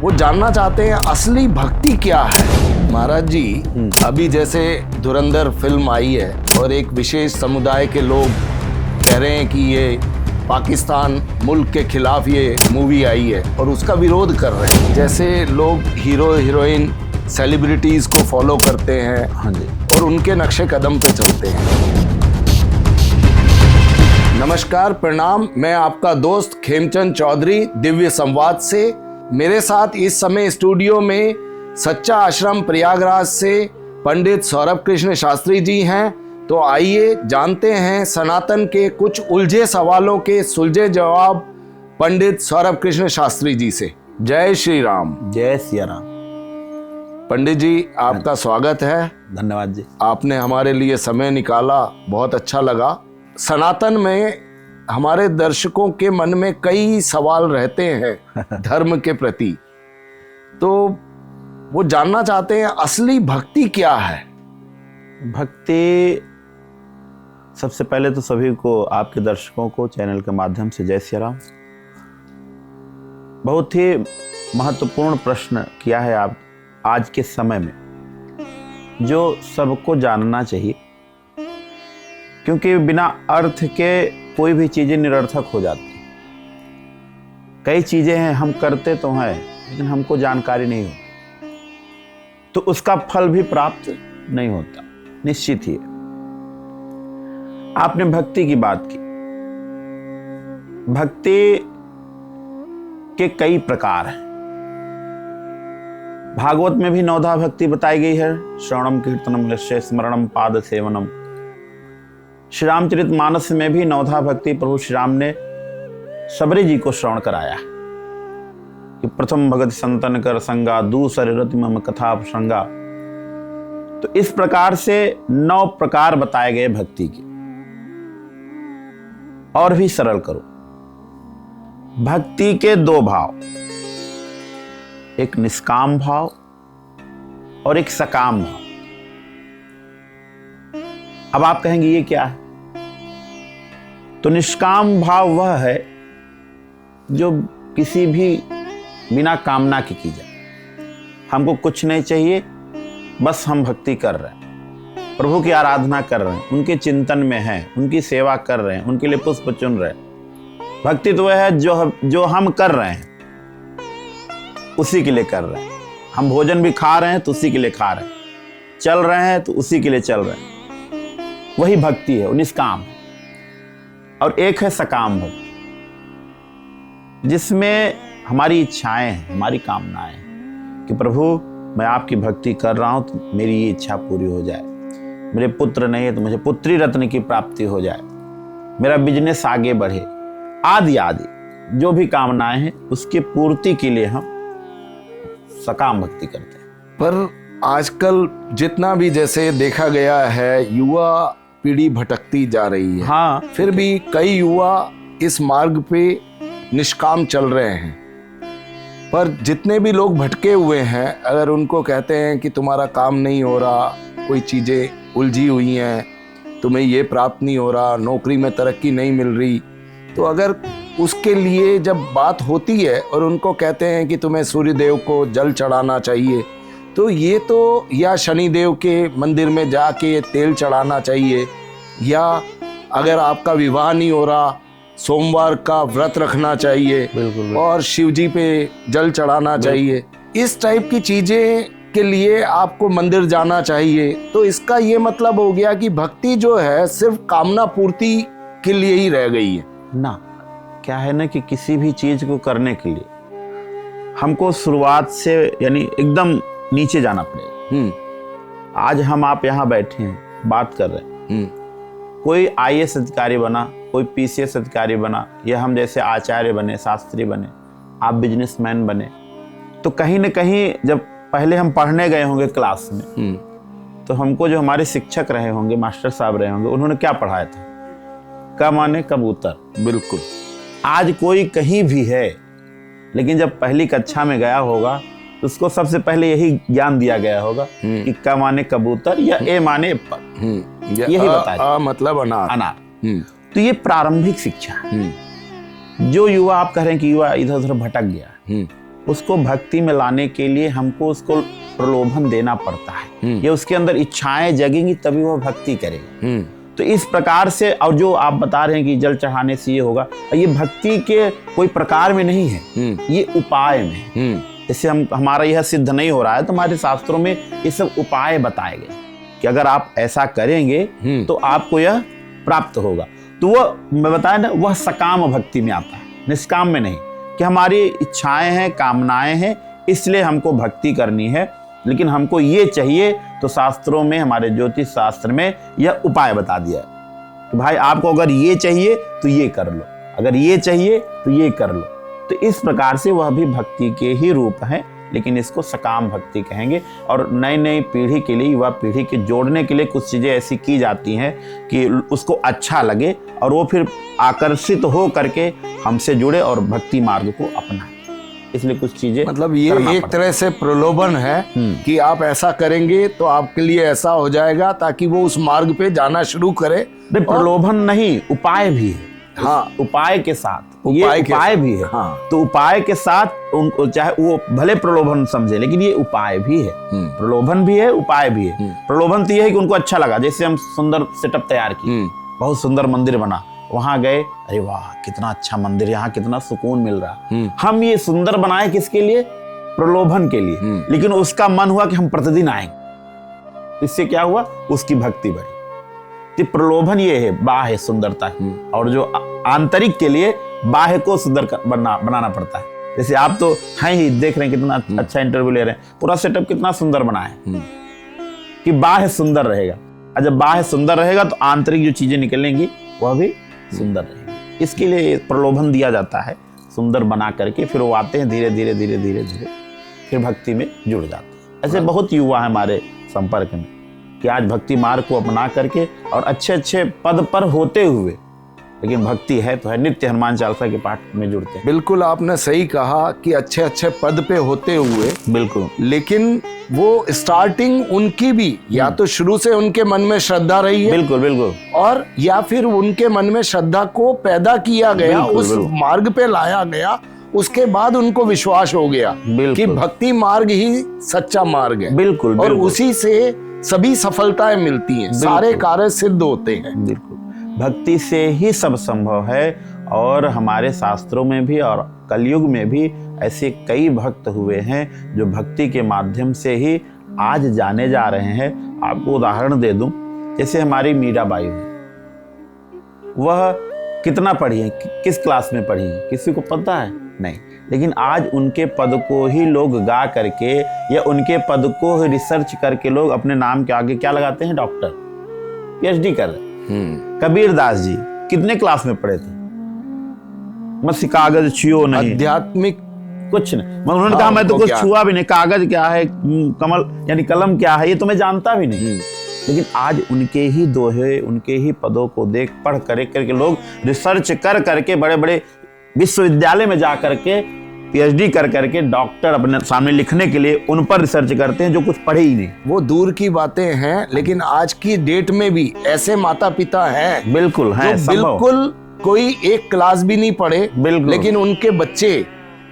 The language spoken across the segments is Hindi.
वो जानना चाहते हैं असली भक्ति क्या है। महाराज जी, अभी जैसे धुरंधर फिल्म आई है और एक विशेष समुदाय के लोग कह रहे हैं कि ये पाकिस्तान मुल्क के खिलाफ ये मूवी आई है और उसका विरोध कर रहे हैं। जैसे लोग हीरो हीरोइन सेलिब्रिटीज को फॉलो करते हैं, हाँ जी, और उनके नक्शे कदम पे चलते हैं। नमस्कार, प्रणाम। मैं आपका दोस्त खेमचंद चौधरी दिव्य संवाद से। मेरे साथ इस समय स्टूडियो में सच्चा आश्रम प्रयागराज से पंडित सौरभ कृष्ण शास्त्री जी हैं। तो आइए जानते हैं सनातन के कुछ उलझे सवालों के सुलझे जवाब पंडित सौरभ कृष्ण शास्त्री जी से। जय श्री राम। जय सिया राम। पंडित जी, आपका स्वागत है। धन्यवाद जी। आपने हमारे लिए समय निकाला, बहुत अच्छा लगा। सनातन में हमारे दर्शकों के मन में कई सवाल रहते हैं धर्म के प्रति, तो वो जानना चाहते हैं असली भक्ति क्या है। भक्ति, सबसे पहले तो सभी को, आपके दर्शकों को चैनल के माध्यम से जय सिया राम। बहुत ही महत्वपूर्ण प्रश्न किया है आप आज के समय में, जो सबको जानना चाहिए, क्योंकि बिना अर्थ के कोई भी चीजें निरर्थक हो जाती। कई चीजें हैं हम करते तो हैं लेकिन हमको जानकारी नहीं होती, तो उसका फल भी प्राप्त नहीं होता, निश्चित ही। आपने भक्ति की बात की। भक्ति के कई प्रकार हैं। भागवत में भी नवधा भक्ति बताई गई है। श्रवणम कीर्तनम लक्ष्य स्मरणम पाद सेवनम। श्री रामचरित मानस में भी नवधा भक्ति प्रभु श्री राम ने सबरी जी को श्रवण कराया कि प्रथम भगत संतन कर संगा, दूसरे रति मम कथा प्रसंगा। तो इस प्रकार से 9 प्रकार बताए गए भक्ति के। और भी सरल करो, भक्ति के 2 भाव, एक निष्काम भाव और एक सकाम भाव। अब आप कहेंगे ये क्या है? तो निष्काम भाव वह है जो किसी भी बिना कामना की जाए। हमको कुछ नहीं चाहिए, बस हम भक्ति कर रहे हैं, प्रभु की आराधना कर रहे हैं, उनके चिंतन में हैं, उनकी सेवा कर रहे हैं, उनके लिए पुष्प चुन रहे हैं। भक्ति तो वह है जो हम कर रहे हैं, उसी के लिए कर रहे हैं। हम भोजन भी खा रहे हैं तो उसी के लिए खा रहे हैं, चल रहे हैं तो उसी के लिए चल रहे हैं। वही भक्ति है, वो निष्काम। और एक है सकाम भक्ति, जिसमें हमारी इच्छाएं हैं, हमारी कामनाएं हैं कि प्रभु मैं आपकी भक्ति कर रहा हूं तो मेरी ये इच्छा पूरी हो जाए। मेरे पुत्र नहीं है तो मुझे पुत्री रत्न की प्राप्ति हो जाए, मेरा बिजनेस आगे बढ़े, आदि आदि जो भी कामनाएं हैं उसकी पूर्ति के लिए हम सकाम भक्ति करते हैं। पर आजकल जितना भी जैसे देखा गया है, युवा पीढ़ी भटकती जा रही है। हाँ, फिर भी कई युवा इस मार्ग पे निष्काम चल रहे हैं। पर जितने भी लोग भटके हुए हैं, अगर उनको कहते हैं कि तुम्हारा काम नहीं हो रहा, कोई चीज़ें उलझी हुई हैं, तुम्हें ये प्राप्त नहीं हो रहा, नौकरी में तरक्की नहीं मिल रही, तो अगर उसके लिए जब बात होती है और उनको कहते हैं कि तुम्हें सूर्य देव को जल चढ़ाना चाहिए, तो ये तो, या शनिदेव के मंदिर में जाके तेल चढ़ाना चाहिए, या अगर आपका विवाह नहीं हो रहा, सोमवार का व्रत रखना चाहिए, बिल्कुल, और शिव जी पे जल चढ़ाना चाहिए। इस टाइप की चीज़ें के लिए आपको मंदिर जाना चाहिए। तो इसका ये मतलब हो गया कि भक्ति जो है सिर्फ कामना पूर्ति के लिए ही रह गई है ना। क्या है ना कि किसी भी चीज को करने के लिए हमको शुरुआत से यानी एकदम नीचे जाना पड़ेगा। आज हम आप यहाँ बैठे हैं, बात कर रहे हैं, कोई IAS अधिकारी बना, कोई PCS अधिकारी बना, या हम जैसे आचार्य बने, शास्त्री बने, आप बिजनेसमैन बने, तो कहीं न कहीं जब पहले हम पढ़ने गए होंगे क्लास में, तो हमको जो हमारे शिक्षक रहे होंगे, मास्टर साहब रहे होंगे, उन्होंने क्या पढ़ाया था? क माने कबूतर। बिल्कुल। आज कोई कहीं भी है, लेकिन जब पहली कक्षा में गया होगा तो उसको सबसे पहले यही ज्ञान दिया गया होगा कि क माने कबूतर या ए माने एप्पल, यही बताया, मतलब अनार। तो ये प्रारंभिक शिक्षा है। जो युवा आप कह रहे हैं कि युवा इधर उधर भटक गया, उसको भक्ति में लाने के लिए हमको उसको प्रलोभन देना पड़ता है। ये उसके अंदर इच्छाएं जगेंगी तभी वह भक्ति करेगा। तो इस प्रकार से, और जो आप बता रहे हैं कि जल चढ़ाने से ये होगा, ये भक्ति के कोई प्रकार में नहीं है, ये उपाय में है। जैसे हमारा यह सिद्ध नहीं हो रहा है तो हमारे शास्त्रों में ये सब उपाय बताए गए कि अगर आप ऐसा करेंगे तो आपको यह प्राप्त होगा। तो वह मैं बताया ना, वह सकाम भक्ति में आता है, निष्काम में नहीं, कि हमारी इच्छाएं हैं, कामनाएं हैं, इसलिए हमको भक्ति करनी है, लेकिन हमको ये चाहिए। तो शास्त्रों में, हमारे ज्योतिष शास्त्र में यह उपाय बता दिया है कि भाई आपको अगर ये चाहिए तो ये कर लो, अगर ये चाहिए तो ये कर लो। तो इस प्रकार से वह भी भक्ति के ही रूप है, लेकिन इसको सकाम भक्ति कहेंगे। और नई नई पीढ़ी के लिए, युवा पीढ़ी के जोड़ने के लिए कुछ चीज़ें ऐसी की जाती हैं कि उसको अच्छा लगे और वो फिर आकर्षित हो करके हमसे जुड़े और भक्ति मार्ग को अपनाए। इसलिए कुछ चीजें, मतलब ये एक तरह से प्रलोभन है कि आप ऐसा करेंगे तो आपके लिए ऐसा हो जाएगा, ताकि वो उस मार्ग पे जाना शुरू करे। प्रलोभन नहीं, उपाय भी है। हाँ, उपाय के साथ, ये उपाय भी है। हाँ, तो उपाय के साथ उनको, चाहे वो भले प्रलोभन समझे, लेकिन ये उपाय भी है। प्रलोभन भी है, उपाय भी है। प्रलोभन तो ये है कि उनको अच्छा लगा, जैसे हम सुंदर सेटअप तैयार किए, बहुत सुंदर मंदिर बना, वहां गए, अरे वाह कितना अच्छा मंदिर, यहाँ कितना सुकून मिल रहा। हम ये सुंदर बनाए किसके लिए? प्रलोभन के लिए। लेकिन उसका मन हुआ कि हम प्रतिदिन आएंगे, इससे क्या हुआ? उसकी भक्ति बढ़ी। तो प्रलोभन ये है बाह्य सुंदरता, और जो आंतरिक के लिए बाह्य को सुंदर बनाना पड़ता है। जैसे आप तो हैं ही, देख रहे हैं कितना अच्छा इंटरव्यू ले रहे हैं, पूरा सेटअप कितना सुंदर बना है कि बाह्य सुंदर रहेगा। और जब बाह्य सुंदर रहेगा तो आंतरिक जो चीजें निकलेंगी वह भी सुंदर रहेगी। इसके लिए प्रलोभन दिया जाता है, सुंदर बना करके फिर वो आते हैं, धीरे धीरे धीरे धीरे धीरे फिर भक्ति में जुड़ जाते हैं। ऐसे बहुत युवा है हमारे संपर्क में कि आज भक्ति मार्ग को अपना करके और अच्छे अच्छे पद पर होते हुए, लेकिन भक्ति है तो है, नित्य हनुमान चालीसा के पाठ में जुड़ते हैं। बिल्कुल आपने सही कहा कि अच्छे अच्छे पद पे होते हुए, बिल्कुल, लेकिन वो स्टार्टिंग उनकी भी या तो शुरू से उनके मन में श्रद्धा रही है, बिल्कुल बिल्कुल, और या फिर उनके मन में श्रद्धा को पैदा किया गया, बिल्कुल, उस बिल्कुल, मार्ग पे लाया गया, उसके बाद उनको विश्वास हो गया कि भक्ति मार्ग ही सच्चा मार्ग है। बिल्कुल, और उसी से सभी सफलताएं मिलती हैं, सारे कार्य सिद्ध होते हैं। बिल्कुल, भक्ति से ही सब संभव है। और हमारे शास्त्रों में भी और कलयुग में भी ऐसे कई भक्त हुए हैं जो भक्ति के माध्यम से ही आज जाने जा रहे हैं। आपको उदाहरण दे दूं, जैसे हमारी मीराबाई हुई, वह कितना पढ़ी है, किस क्लास में पढ़ी है, किसी को पता है? नहीं। लेकिन आज उनके पद को ही लोग गा करके या उनके पद को रिसर्च करके लोग अपने नाम के आगे क्या लगाते हैं? डॉक्टर, पीएचडी कर रहे। कबीर दास जी कितने क्लास में पढ़े थे? मत कागज छुओ नहीं, आध्यात्मिक कुछ नहीं। उन्होंने कहा मैं तो कुछ छुआ भी नहीं, कागज क्या है, कमल यानी कलम क्या है, ये तो मैं जानता भी नहीं। लेकिन आज उनके ही दोहे, उनके ही पदों को देख पढ़ करके लोग रिसर्च कर करके बड़े बड़े विश्वविद्यालय में जा करके पीएचडी कर करके डॉक्टर अपने सामने लिखने के लिए उन पर रिसर्च करते हैं जो कुछ पढ़े ही नहीं। वो दूर की बातें हैं, लेकिन आज की डेट में भी ऐसे माता पिता हैं, बिल्कुल हैं, बिल्कुल कोई एक क्लास भी नहीं पढ़े, बिल्कुल, लेकिन उनके बच्चे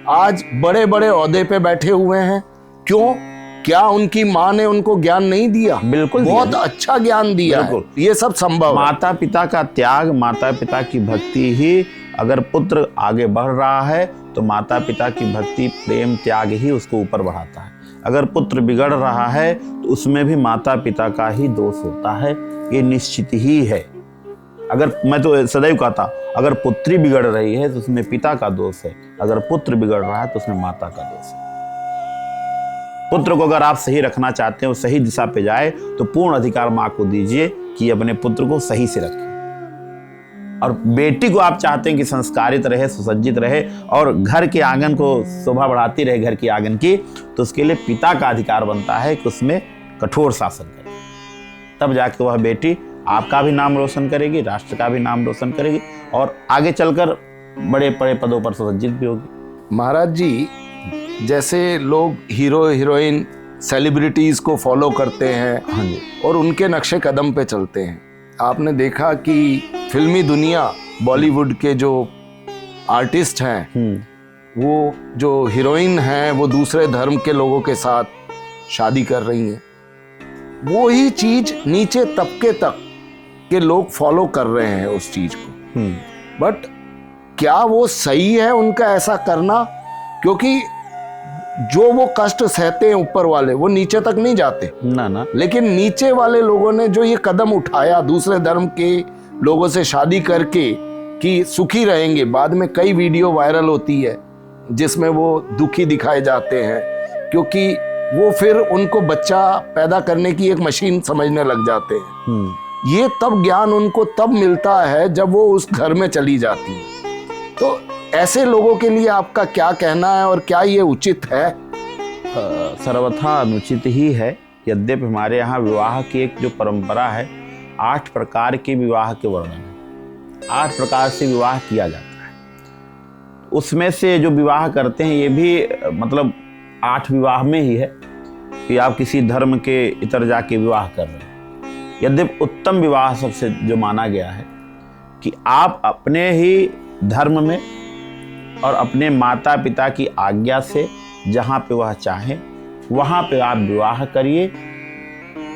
आज बड़े बड़े ओहदे पे बैठे हुए हैं। क्यों? क्या उनकी माँ ने उनको ज्ञान नहीं दिया? बिल्कुल, बहुत अच्छा ज्ञान दिया है। ये सब संभव। माता पिता का त्याग, माता पिता की भक्ति ही, अगर पुत्र आगे बढ़ रहा है तो माता पिता की भक्ति, प्रेम, त्याग ही उसको ऊपर बढ़ाता है। अगर पुत्र बिगड़ रहा है तो उसमें भी माता पिता का ही दोष होता है, ये निश्चित ही है। अगर मैं तो सदैव कहता, अगर पुत्री बिगड़ रही है तो उसमें पिता का दोष है, अगर पुत्र बिगड़ रहा है तो उसमें माता का दोष है। पुत्र को अगर आप सही रखना चाहते हैं, वो सही दिशा पे जाए, तो पूर्ण अधिकार माँ को दीजिए कि अपने पुत्र को सही से रखे। और बेटी को आप चाहते हैं कि संस्कारित रहे, सुसज्जित रहे और घर के आंगन को शोभा बढ़ाती रहे, घर की आंगन की, तो उसके लिए पिता का अधिकार बनता है कि उसमें कठोर शासन करे। तब जाके वह बेटी आपका भी नाम रोशन करेगी, राष्ट्र का भी नाम रोशन करेगी और आगे चलकर बड़े बड़े पदों पर सुसज्जित भी होगी। महाराज जी, जैसे लोग हीरो हीरोइन सेलिब्रिटीज को फॉलो करते हैं, हाँ जी, और उनके नक्शे कदम पे चलते हैं। आपने देखा कि फिल्मी दुनिया, बॉलीवुड के जो आर्टिस्ट हैं, वो जो हीरोइन हैं वो दूसरे धर्म के लोगों के साथ शादी कर रही हैं। वो ही चीज नीचे तबके तक के लोग फॉलो कर रहे हैं उस चीज को। बट क्या वो सही है उनका ऐसा करना? क्योंकि जो वो कष्ट सहते हैं ऊपर वाले, वो नीचे तक नहीं जाते ना। लेकिन नीचे वाले लोगों ने जो ये कदम उठाया दूसरे धर्म के लोगों से शादी करके कि सुखी रहेंगे, बाद में कई वीडियो वायरल होती है जिसमें वो दुखी दिखाए जाते हैं, क्योंकि वो फिर उनको बच्चा पैदा करने की एक मशीन समझने लग जाते हैं। ये तब ज्ञान उनको तब मिलता है जब वो उस घर में चली जाती है। तो ऐसे लोगों के लिए आपका क्या कहना है और क्या ये उचित है? सर्वथा अनुचित ही है। यद्यपि हमारे यहाँ विवाह की एक जो परंपरा है, 8 प्रकार के विवाह के वर्णन है, 8 प्रकार से विवाह किया जाता है। उसमें से जो विवाह करते हैं ये भी मतलब 8 विवाह में ही है कि आप किसी धर्म के इतर जाके विवाह कर रहे हैं। यद्यपि उत्तम विवाह सबसे जो माना गया है कि आप अपने ही धर्म में और अपने माता पिता की आज्ञा से जहाँ पे वह चाहें वहाँ पे आप विवाह करिए,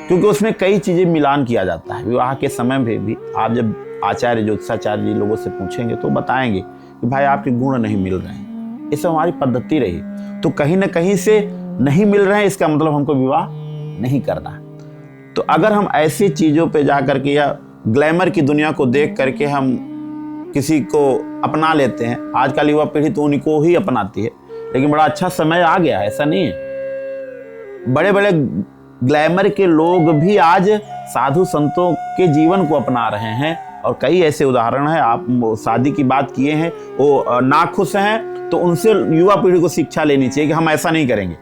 क्योंकि उसमें कई चीज़ें मिलान किया जाता है। विवाह के समय में भी आप जब आचार्य ज्योतिषाचार्य जी लोगों से पूछेंगे तो बताएंगे कि भाई आपके गुण नहीं मिल रहे हैं, ये सब हमारी पद्धति रही। तो कहीं ना कहीं से नहीं मिल रहे हैं, इसका मतलब हमको विवाह नहीं करना। तो अगर हम ऐसी चीज़ों पे जा करके या ग्लैमर की दुनिया को देख करके हम किसी को अपना लेते हैं, आजकल युवा पीढ़ी तो उन्हीं को ही अपनाती है, लेकिन बड़ा अच्छा समय आ गया है, ऐसा नहीं है। बड़े बड़े ग्लैमर के लोग भी आज साधु संतों के जीवन को अपना रहे हैं, और कई ऐसे उदाहरण हैं। आप शादी की बात किए हैं, वो नाखुश हैं तो उनसे युवा पीढ़ी को शिक्षा लेनी चाहिए कि हम ऐसा नहीं करेंगे।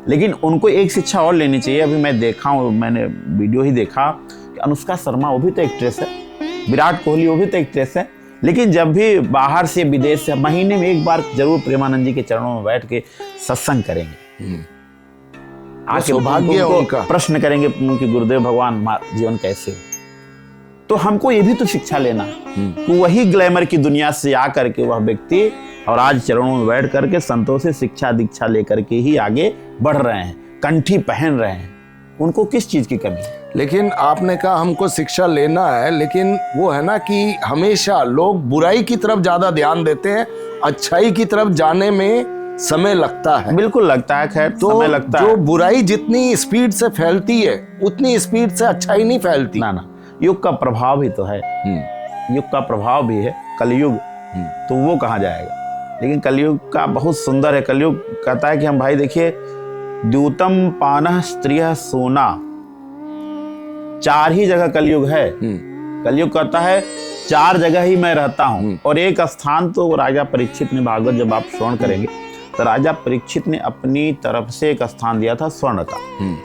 लेकिन उनको एक शिक्षा और लेनी चाहिए। अभी मैं देखा हूँ, मैंने वीडियो ही देखा कि अनुष्का शर्मा वो भी तो एक्ट्रेस है, विराट कोहली वो भी तो एक्ट्रेस है, लेकिन जब भी बाहर से विदेश से महीने में एक बार जरूर प्रेमानंद जी के चरणों में बैठ के सत्संग करेंगे, आके सौभाग्य उनका प्रश्न करेंगे उनके गुरुदेव भगवान जीवन कैसे हो। तो हमको ये भी तो शिक्षा लेना है कि वही ग्लैमर की दुनिया से आकर के वह व्यक्ति और आज चरणों में बैठ करके संतों से शिक्षा दीक्षा लेकर के ही आगे बढ़ रहे हैं, कंठी पहन रहे हैं। उनको किस चीज की कमी है? लेकिन आपने कहा हमको शिक्षा लेना है, लेकिन वो है ना कि हमेशा लोग बुराई की तरफ ज्यादा ध्यान देते हैं, अच्छाई की तरफ जाने में समय लगता है। बिल्कुल लगता है, खैर तो समय लगता जो है। बुराई जितनी स्पीड से फैलती है उतनी स्पीड से अच्छाई नहीं फैलती। ना युग का प्रभाव ही तो है, युग का प्रभाव भी है, कलयुग, तो वो कहाँ जाएगा। लेकिन कलयुग का बहुत सुंदर है। कलयुग कहता है कि हम भाई देखिए, द्यूतम पानः स्त्रियः सोना, 4 ही जगह कलयुग है। कलयुग कहता है 4 जगह ही मैं रहता हूँ, और एक स्थान तो राजा परीक्षित ने, भागवत जब आप श्रवण करेंगे तो राजा परीक्षित ने अपनी तरफ से एक स्थान दिया था स्वर्ण का,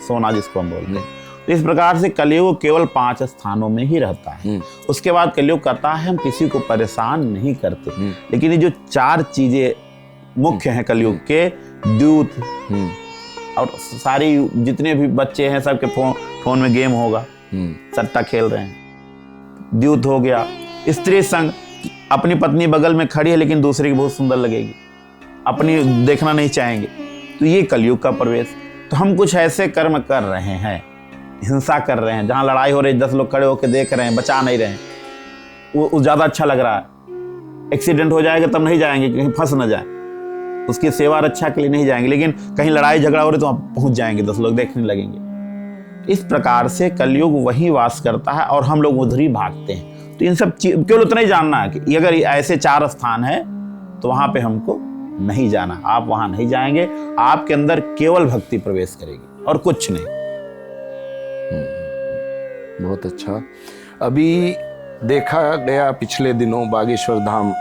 सोना जिसको हम बोलते हैं। तो इस प्रकार से कलयुग केवल 5 स्थानों में ही रहता है। उसके बाद कलयुग कहता है हम किसी को परेशान नहीं करते। लेकिन ये जो 4 चीजें मुख्य हैं कलयुग के, द्यूत, और सारी जितने भी बच्चे हैं सबके फोन में गेम होगा, सट्टा खेल रहे हैं। द्यूत हो गया, स्त्री संग, अपनी पत्नी बगल में खड़ी है लेकिन दूसरे की बहुत सुंदर लगेगी, अपनी देखना नहीं चाहेंगे, तो ये कलयुग का प्रवेश। तो हम कुछ ऐसे कर्म कर रहे हैं, हिंसा कर रहे हैं, जहाँ लड़ाई हो रही 10 लोग खड़े होकर देख रहे हैं, बचा नहीं रहे हैं, वो ज़्यादा अच्छा लग रहा है। एक्सीडेंट हो जाएगा तब नहीं जाएंगे, कहीं फंस ना जाए, उसकी सेवा रक्षा के लिए नहीं जाएंगे, लेकिन कहीं लड़ाई झगड़ा हो रही तो वहाँ पहुँच जाएंगे, 10 लोग देखने लगेंगे। इस प्रकार से कलयुग वही वास करता है और हम लोग उधर ही भागते हैं। तो इन सब केवल उतना ही जानना है कि अगर ऐसे 4 स्थान है तो वहाँ पे हमको नहीं जाना, आप वहाँ नहीं जाएंगे, आपके अंदर केवल भक्ति प्रवेश करेगी और कुछ नहीं। बहुत अच्छा। अभी देखा गया पिछले दिनों बागेश्वर धाम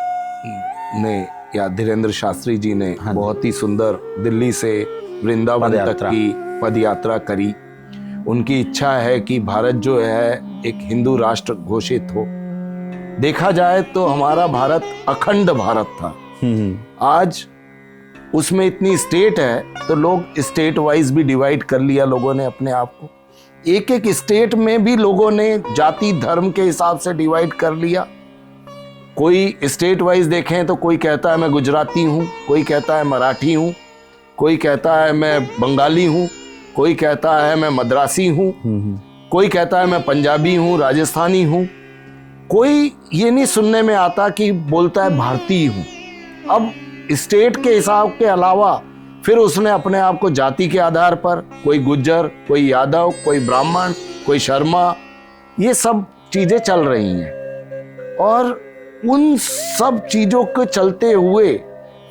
ने या धीरेन्द्र शास्त्री जी ने बहुत ही सुंदर दिल्ली से वृंदावन तक की पद यात्रा करी। उनकी इच्छा है कि भारत जो है एक हिंदू राष्ट्र घोषित हो। देखा जाए तो हमारा भारत अखंड भारत था, आज उसमें इतनी स्टेट है तो लोग स्टेट वाइज भी डिवाइड कर लिया लोगों ने अपने आप को। एक एक स्टेट में भी लोगों ने जाति धर्म के हिसाब से डिवाइड कर लिया। कोई स्टेट वाइज देखें तो कोई कहता है मैं गुजराती हूँ, कोई कहता है मराठी हूँ, कोई कहता है मैं बंगाली हूँ, कोई कहता है मैं मद्रासी हूँ, कोई कहता है मैं पंजाबी हूँ, राजस्थानी हूँ। कोई ये नहीं सुनने में आता कि बोलता है भारतीय हूँ। अब स्टेट के हिसाब के अलावा फिर उसने अपने आप को जाति के आधार पर, कोई गुज्जर, कोई यादव, कोई ब्राह्मण, कोई शर्मा, ये सब चीजें चल रही हैं। और उन सब चीजों के चलते हुए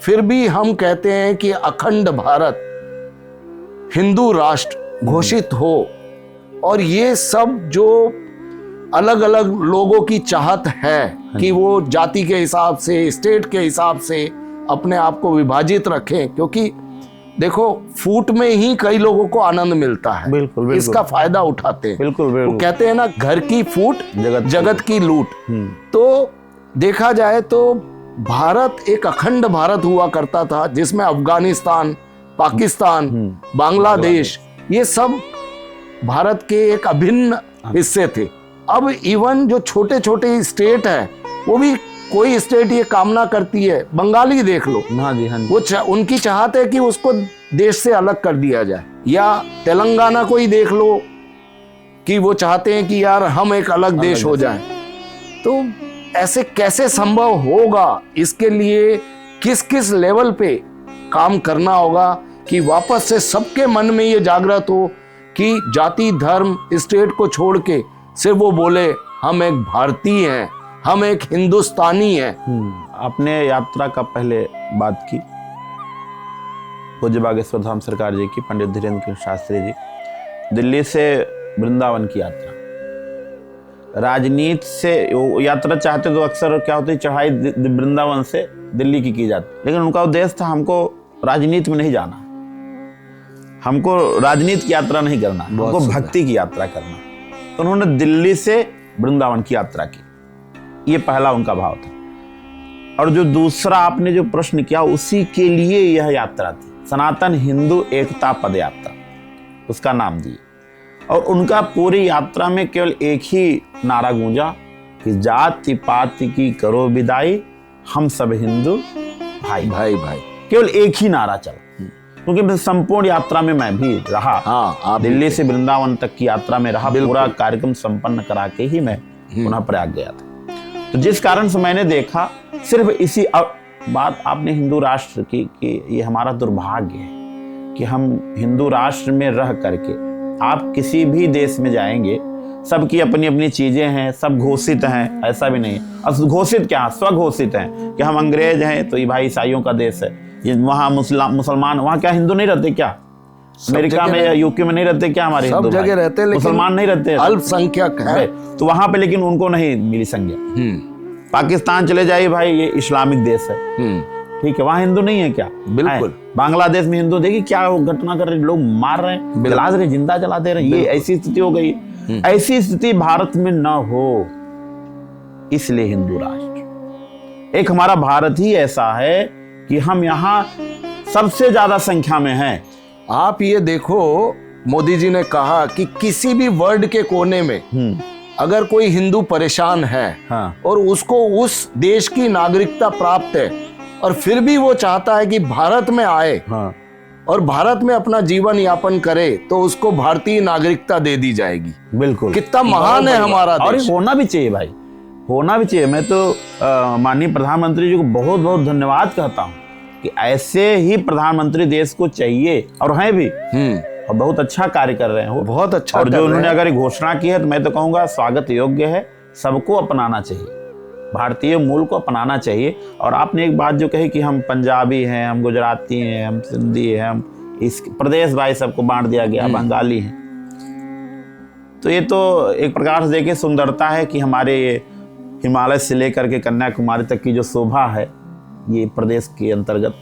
फिर भी हम कहते हैं कि अखंड भारत हिंदू राष्ट्र घोषित हो। और ये सब जो अलग अलग लोगों की चाहत है कि वो जाति के हिसाब से, स्टेट के हिसाब से अपने आप को विभाजित रखें, क्योंकि देखो फूट में ही कई लोगों को आनंद मिलता है। बिल्कुल, बिल्कुल। इसका फायदा उठाते हैं। बिल्कुल, बिल्कुल। वो कहते हैं ना, घर की फूट जगत की लूट। तो देखा जाए तो भारत एक अखंड भारत हुआ करता था, जिसमें अफगानिस्तान, पाकिस्तान, बांग्लादेश, ये सब भारत के एक अभिन्न हिस्से थे। अब इवन जो छोटे छोटे स्टेट है, वो भी कोई स्टेट ये कामना करती है, बंगाली देख लो, हाँ जी, हाँ जी। वो उनकी चाहत है कि उसको देश से अलग कर दिया जाए। या तेलंगाना को ही देख लो कि वो चाहते हैं कि यार हम एक अलग देश हो जाए। तो ऐसे कैसे संभव होगा? इसके लिए किस किस लेवल पे काम करना होगा कि वापस से सबके मन में ये जागृत हो कि जाति, धर्म, स्टेट को छोड़ के सिर्फ वो बोले हम एक भारतीय हैं, हम एक हिंदुस्तानी हैं। आपने यात्रा का पहले बात की, पूज्य बागेश्वर धाम सरकार जी की, पंडित धीरेन्द्र कृष्ण शास्त्री जी, दिल्ली से वृंदावन की यात्रा। राजनीति से यात्रा चाहते तो अक्सर क्या होती, चढ़ाई वृंदावन से दिल्ली की जाती, लेकिन उनका उद्देश्य था हमको राजनीति में नहीं जाना, हमको राजनीति की यात्रा नहीं करना, हमको भक्ति की यात्रा करना। तो उन्होंने दिल्ली से वृंदावन की यात्रा की, ये पहला उनका भाव था। और जो दूसरा आपने जो प्रश्न किया, उसी के लिए यह यात्रा थी, सनातन हिंदू एकता पद यात्रा, उसका नाम दिए। और उनका पूरी यात्रा में केवल एक ही नारा गूंजा कि जाति पाति की करो विदाई, हम सब हिंदू भाई भाई भाई। केवल एक ही नारा चला, क्योंकि संपूर्ण यात्रा में मैं भी रहा। हाँ, दिल्ली से वृंदावन तक की यात्रा में रहा, पूरा कार्यक्रम संपन्न करा के ही मैं पुनः प्रयाग गया था। तो जिस कारण से मैंने देखा, सिर्फ इसी बात आपने हिंदू राष्ट्र की कि ये हमारा दुर्भाग्य है कि हम हिंदू राष्ट्र में रह करके, आप किसी भी देश में जाएंगे, सबकी अपनी अपनी चीजें हैं, सब घोषित हैं, ऐसा भी नहीं है। घोषित क्या, स्वघोषित हैं कि हम अंग्रेज हैं तो ये भाई ईसाइयों का देश है, ये वहाँ मुसलमान, वहाँ क्या हिंदू नहीं रहते क्या? अमेरिका में या यूके में नहीं रहते क्या हमारे हिंदू? सब जगह रहते हैं, लेकिन मुसलमान नहीं रहते, अल्पसंख्यक है। तो वहां पे लेकिन उनको नहीं मिली संज्ञा। पाकिस्तान चले जाइए भाई, ये इस्लामिक देश है, ठीक है, वहां हिंदू नहीं है क्या? बिल्कुल। बांग्लादेश में हिंदू, देखिए क्या घटना कर रहे, लोग मार रहे हैं, जला दे रहे, जिंदा जला दे रहे हैं, ये ऐसी स्थिति हो गई। ऐसी स्थिति भारत में न हो, इसलिए हिंदू राष्ट्र। एक हमारा भारत ही ऐसा है कि हम यहाँ सबसे ज्यादा संख्या में हैं। आप ये देखो, मोदी जी ने कहा कि किसी भी वर्ल्ड के कोने में अगर कोई हिंदू परेशान है, हाँ, और उसको उस देश की नागरिकता प्राप्त है, और फिर भी वो चाहता है कि भारत में आए, हाँ, और भारत में अपना जीवन यापन करे, तो उसको भारतीय नागरिकता दे दी जाएगी। बिल्कुल। कितना महान है हमारा और देश। होना भी चाहिए भाई, होना भी चाहिए। मैं तो माननीय प्रधानमंत्री जी को बहुत बहुत धन्यवाद कहता हूँ कि ऐसे ही प्रधानमंत्री देश को चाहिए, और हैं भी, और बहुत अच्छा कार्य कर रहे हैं वो, बहुत अच्छा। और जो उन्होंने अगर घोषणा की है तो मैं तो कहूँगा स्वागत योग्य है, सबको अपनाना चाहिए, भारतीय मूल को अपनाना चाहिए। और आपने एक बात जो कही कि हम पंजाबी हैं, हम गुजराती हैं, हम सिंधी हैं, हम इस प्रदेश भाई सबको बांट दिया गया, बंगाली हैं, तो ये तो एक प्रकार से देखिए सुंदरता है कि हमारे हिमालय से लेकर के कन्याकुमारी तक की जो शोभा है, ये प्रदेश के अंतर्गत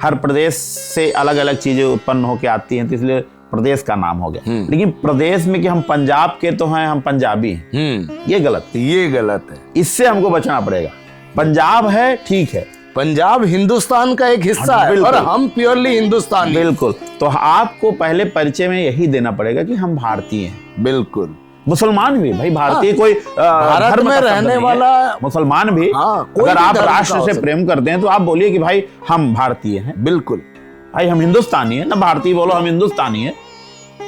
हर प्रदेश से अलग अलग चीजें उत्पन्न होकर आती हैं, तो इसलिए प्रदेश का नाम हो गया। लेकिन प्रदेश में कि हम पंजाब के तो हैं, हम पंजाबी हैं, ये गलत है, ये गलत है। इससे हमको बचना पड़ेगा। पंजाब है, ठीक है, पंजाब हिंदुस्तान का एक हिस्सा है, और हम प्योरली हिंदुस्तानी। बिल्कुल। तो आपको पहले परिचय में यही देना पड़ेगा कि हम भारतीय हैं। बिल्कुल। मुसलमान भी भाई, भारतीय कोई भारत धर्म में का शब्द रहने नहीं है। वाला मुसलमान भी, हाँ, कोई अगर भी आप धर्म का राष्ट्र हो से सकता प्रेम करते हैं तो आप बोलिए कि भाई हम भारतीय हैं, बिल्कुल। भाई हम हिंदुस्तानी है ना, भारतीय बोलो हम हिंदुस्तानी है।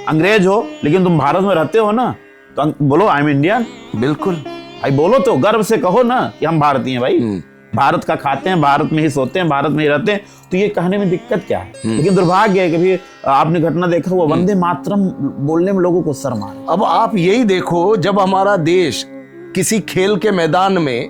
अंग्रेज हो लेकिन तुम भारत में रहते हो ना, तो बोलो आई एम इंडियन, बिल्कुल भाई बोलो तो गर्व से कहो ना कि हम भारतीय हैं भाई, भारत का खाते हैं, भारत में ही सोते हैं, भारत में ही रहते हैं, तो ये कहने में दिक्कत क्या है। लेकिन दुर्भाग्य है कि भी आपने घटना देखा हुआ, वंदे मातरम बोलने में लोगों को शर्म आ रही है। अब आप यही देखो, जब हमारा देश किसी खेल के मैदान में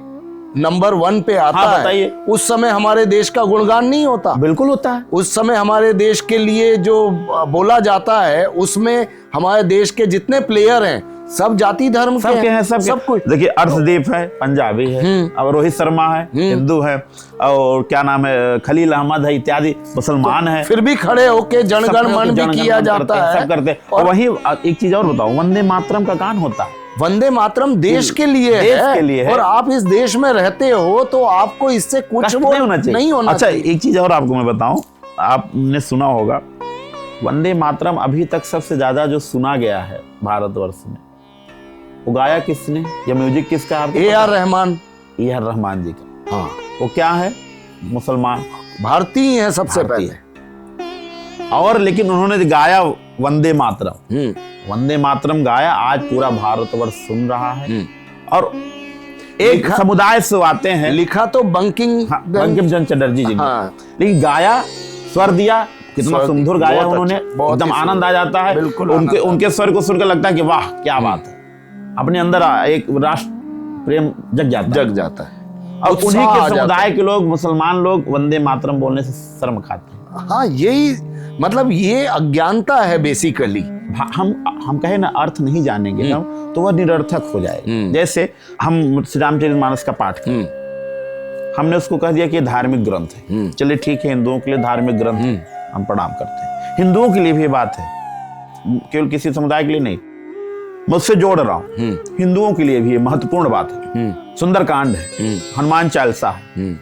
नंबर 1 पे आता हाँ, है, बताइए। उस समय हमारे देश का गुणगान नहीं होता। बिल्कुल होता है। उस समय हमारे देश के लिए जो बोला जाता है, उसमें हमारे देश के जितने प्लेयर हैं सब जाति धर्म के सबके हैं, सब कुछ। देखिए अर्शदीप है, पंजाबी है, अब रोहित शर्मा है, हिंदू है, और क्या नाम है, खलील अहमद है, इत्यादि मुसलमान है। फिर भी खड़े होके जनगण मन भी किया जाता है, सब करते हैं। और वहीं एक चीज और बताओ, वंदे मातरम का गान होता है। वंदे मातरम देश के लिए देश है, के लिए है। और आप इस देश में रहते हो तो आपको इससे कुछ कष्ट वो नहीं होना चाहिए। नहीं होना अच्छा, चाहिए। एक चीज और आपको मैं बताऊं, आपने सुना होगा, वंदे मातरम अभी तक सबसे ज्यादा जो सुना गया है भारतवर्ष में, वो गाया किसने, या म्यूजिक किसका? आपको A.R. रहमान। A.R. रहमान जी का। हाँ, वो क्या है? मुसलमान, भारतीय है सबसे भारतीय। पहले। और लेकिन उन्होंने गाया वंदे मातरम, वंदे मातरम गाया, आज पूरा भारतवर्ष सुन रहा है। और एक समुदाय से आते हैं, लिखा तो बंकिम बंकिम चंद्र चटर्जी जी ने, हाँ। लेकिन गाया, स्वर दिया, कितना सुंदर गाया उन्होंने, एकदम आनंद आ जाता है। बिल्कुल उनके स्वर को सुनकर लगता है कि वाह क्या बात है, अपने अंदर एक राष्ट्र प्रेम जग जाता है। और उन्हीं के समुदाय के लोग, मुसलमान लोग, वंदे मातरम बोलने से शर्म खाते हैं। हाँ, यही मतलब ये अज्ञानता है बेसिकली। हम कहे ना, अर्थ नहीं जानेंगे हम तो वह निरर्थक हो जाएगा। जैसे हम श्री रामचरितमानस का पाठ करें, हमने उसको कह दिया कि ये धार्मिक ग्रंथ है, चलिए ठीक है, हिंदुओं के लिए धार्मिक ग्रंथ है, हम प्रणाम करते हैं। हिंदुओं के लिए भी बात है, केवल किसी समुदाय के लिए नहीं, मुझसे जोड़ रहा हूं, हिंदुओं के लिए भी महत्वपूर्ण बात है। सुंदरकांड है, हनुमान चालीसा है,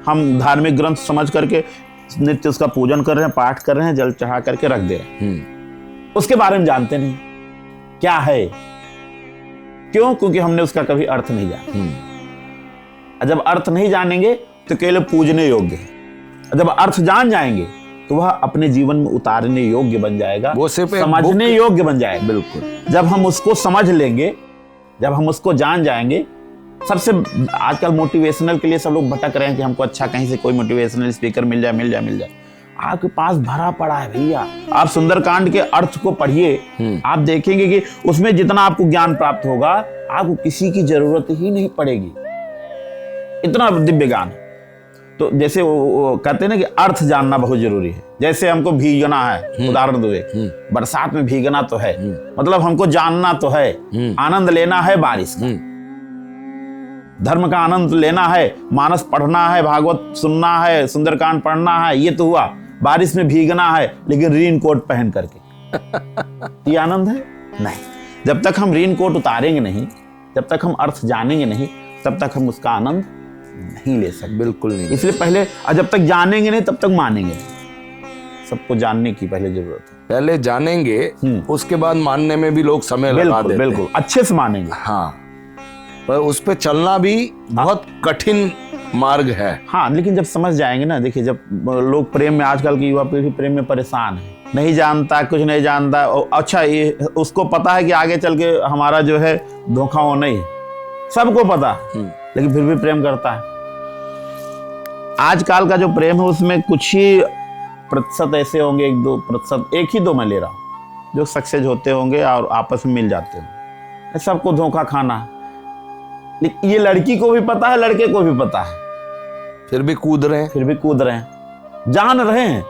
हम धार्मिक ग्रंथ समझ करके नित्य उसका पूजन कर रहे हैं, पाठ कर रहे हैं, जल चढ़ा करके रख दे रहे हैं। उसके बारे में जानते नहीं क्या है, क्यों? क्योंकि हमने उसका कभी अर्थ नहीं जाना। जब अर्थ नहीं जानेंगे तो केवल पूजने योग्य है, जब अर्थ जान जाएंगे तो वह अपने जीवन में उतारने योग्य बन जाएगा, वो सिर्फ समझने योग्य बन जाएगा। बिल्कुल। जब हम उसको समझ लेंगे, जब हम उसको जान जाएंगे, सबसे आजकल मोटिवेशनल के लिए सब लोग भटक रहे हैं कि हमको अच्छा कहीं से कोई मोटिवेशनल स्पीकर मिल जाए। आपके पास भरा पड़ा है भैया, आप सुंदरकांड के अर्थ को पढ़िए, आप देखेंगे कि उसमें जितना आपको ज्ञान प्राप्त होगा, आपको किसी की जरूरत ही नहीं पड़ेगी, इतना दिव्य ज्ञान। तो जैसे वो कहते हैं ना कि अर्थ जानना बहुत जरूरी है। जैसे हमको भीगना है, उदाहरण दो, बरसात में भीगना तो है, मतलब हमको जानना तो है, आनंद लेना है बारिश का, धर्म का आनंद लेना है, मानस पढ़ना है, भागवत सुनना है, सुंदरकांड पढ़ना है, ये तो हुआ। बारिश में भीगना है लेकिन रेन कोट पहन करके, ये आनंद है? नहीं। जब तक हम रेन कोट उतारेंगे नहीं, जब तक हम अर्थ जानेंगे नहीं, तब तक हम उसका आनंद नहीं ले सकते। बिल्कुल नहीं। इसलिए पहले, जब तक जानेंगे नहीं तब तक मानेंगे नहीं। सबको जानने की पहले जरूरत है। पहले जानेंगे, उसके बाद मानने में भी लोग समय लगा देते हैं। बिल्कुल अच्छे से मानेंगे। हाँ, पर उस पे चलना भी बहुत कठिन मार्ग है। हाँ, लेकिन जब समझ जाएंगे ना, देखिए जब लोग प्रेम में, आजकल की युवा पीढ़ी प्रेम में परेशान है, नहीं जानता, कुछ नहीं जानता। अच्छा, ये उसको पता है कि आगे चल के हमारा जो है धोखा होना ही है, सबको पता, लेकिन फिर भी प्रेम करता है। आजकल का जो प्रेम है उसमें कुछ ही प्रतिशत ऐसे होंगे, 1-2%, 1 ही 2 मैं ले रहा हूँ, जो सक्सेस होते होंगे और आपस में मिल जाते होंगे। सबको धोखा खाना है, लेकिन ये लड़की को भी पता है, लड़के को भी पता है, फिर भी कूद रहे हैं, जान रहे हैं,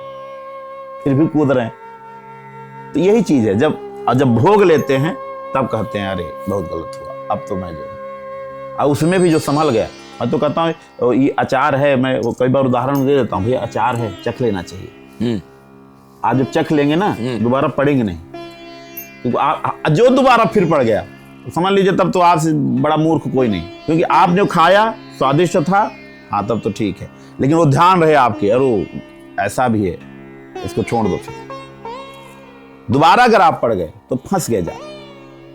फिर भी कूद रहे हैं। तो यही चीज है, जब भोग लेते हैं तब कहते हैं अरे बहुत गलत हुआ, अब तो मैं जो है, और उसमें भी जो संभल गया। मैं तो कहता हूँ ये अचार है, मैं वो कई बार उदाहरण दे देता हूँ, भैया अचार है, चख लेना चाहिए। आज जब चख लेंगे ना, दोबारा पड़ेंगे नहीं, क्योंकि जो दोबारा फिर पड़ गया समझ लीजिए तब तो आपसे बड़ा मूर्ख कोई नहीं, क्योंकि आपने खाया, स्वादिष्ट था, हाँ तब तो ठीक है, लेकिन वो ध्यान रहे आपके, अरे ऐसा भी है, इसको छोड़ दो। फिर दोबारा अगर आप पड़ गए तो फंस गए जा,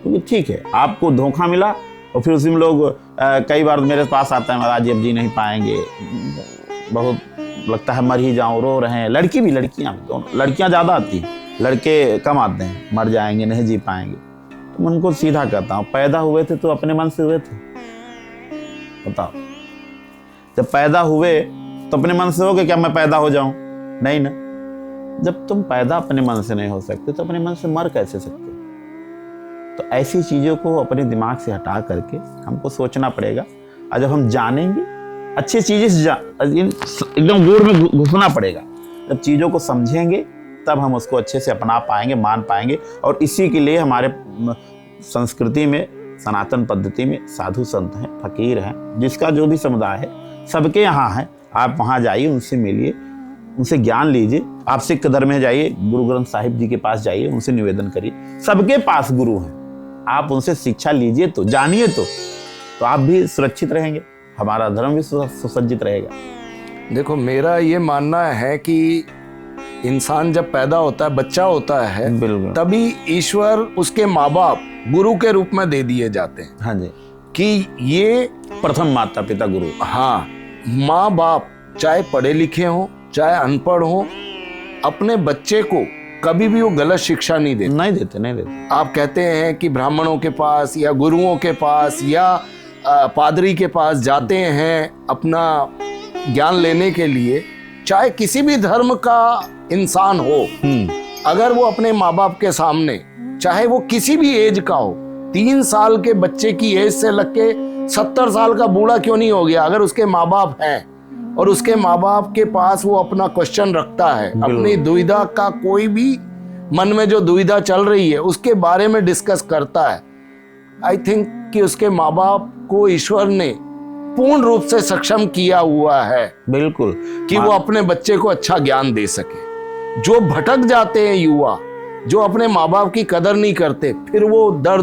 क्योंकि ठीक है आपको धोखा मिला और फिर उसी में लोग कई बार मेरे पास आता है, महाराज जी अब जी नहीं पाएंगे, बहुत लगता है मर ही जाऊं, रो रहे हैं। लड़की भी लड़कियां भी, दोनों लड़कियां ज़्यादा आती हैं, लड़के कम आते हैं, मर जाएंगे नहीं जी पाएंगे। तो मैं उनको सीधा कहता हूँ, पैदा हुए थे तो अपने मन से हुए थे? बताओ, जब पैदा हुए तो अपने मन से हो गए क्या मैं पैदा हो जाऊं? नहीं ना। जब तुम पैदा अपने मन से नहीं हो सकते तो अपने मन से मर कैसे सकते? तो ऐसी चीज़ों को अपने दिमाग से हटा करके हमको सोचना पड़ेगा। और जब हम जानेंगे अच्छी चीज़ें एकदम गुड़ में घुसना पड़ेगा। जब चीज़ों को समझेंगे तब हम उसको अच्छे से अपना पाएंगे, मान पाएंगे। और इसी के लिए हमारे संस्कृति में, सनातन पद्धति में साधु संत हैं, फकीर हैं, जिसका जो भी समुदाय है सबके यहाँ है। आप वहाँ जाइए, उनसे मिलिए, उनसे ज्ञान लीजिए। आप सिख धर्म में जाइए, गुरु ग्रंथ साहिब जी के पास जाइए, उनसे निवेदन करिए। सबके पास गुरु हैं, आप उनसे शिक्षा लीजिए तो जानिए तो आप भी सुरक्षित रहेंगे, हमारा धर्म भी सुसज्जित रहेगा। देखो, मेरा ये मानना है कि इंसान जब पैदा होता है, बच्चा होता है, तभी ईश्वर उसके माँ बाप गुरु के रूप में दे दिए जाते हैं। हाँ जी, कि ये प्रथम माता पिता गुरु। हाँ, माँ बाप चाहे पढ़े लिखे हों चाहे अनपढ़ हों, अपने बच्चे को कभी भी वो गलत शिक्षा नहीं देते। आप कहते हैं कि ब्राह्मणों के पास या गुरुओं के पास या पादरी के पास जाते हैं अपना ज्ञान लेने के लिए, चाहे किसी भी धर्म का इंसान हो, अगर वो अपने माँ बाप के सामने, चाहे वो किसी भी एज का हो, 3 साल के बच्चे की एज से लग के 70 साल का बूढ़ा क्यों नहीं हो गया, अगर उसके माँ बाप हैं और उसके माँ बाप के पास वो अपना क्वेश्चन रखता है, अपनी दुविधा का, कोई भी मन में जो दुविधा चल रही है उसके बारे में डिस्कस करता है, आई थिंक कि उसके माँ बाप को ईश्वर ने पूर्ण रूप से सक्षम किया हुआ है, बिल्कुल, कि वो अपने बच्चे को अच्छा ज्ञान दे सके। जो भटक जाते हैं युवा, जो अपने माँ बाप की कदर नहीं करते, फिर वो दर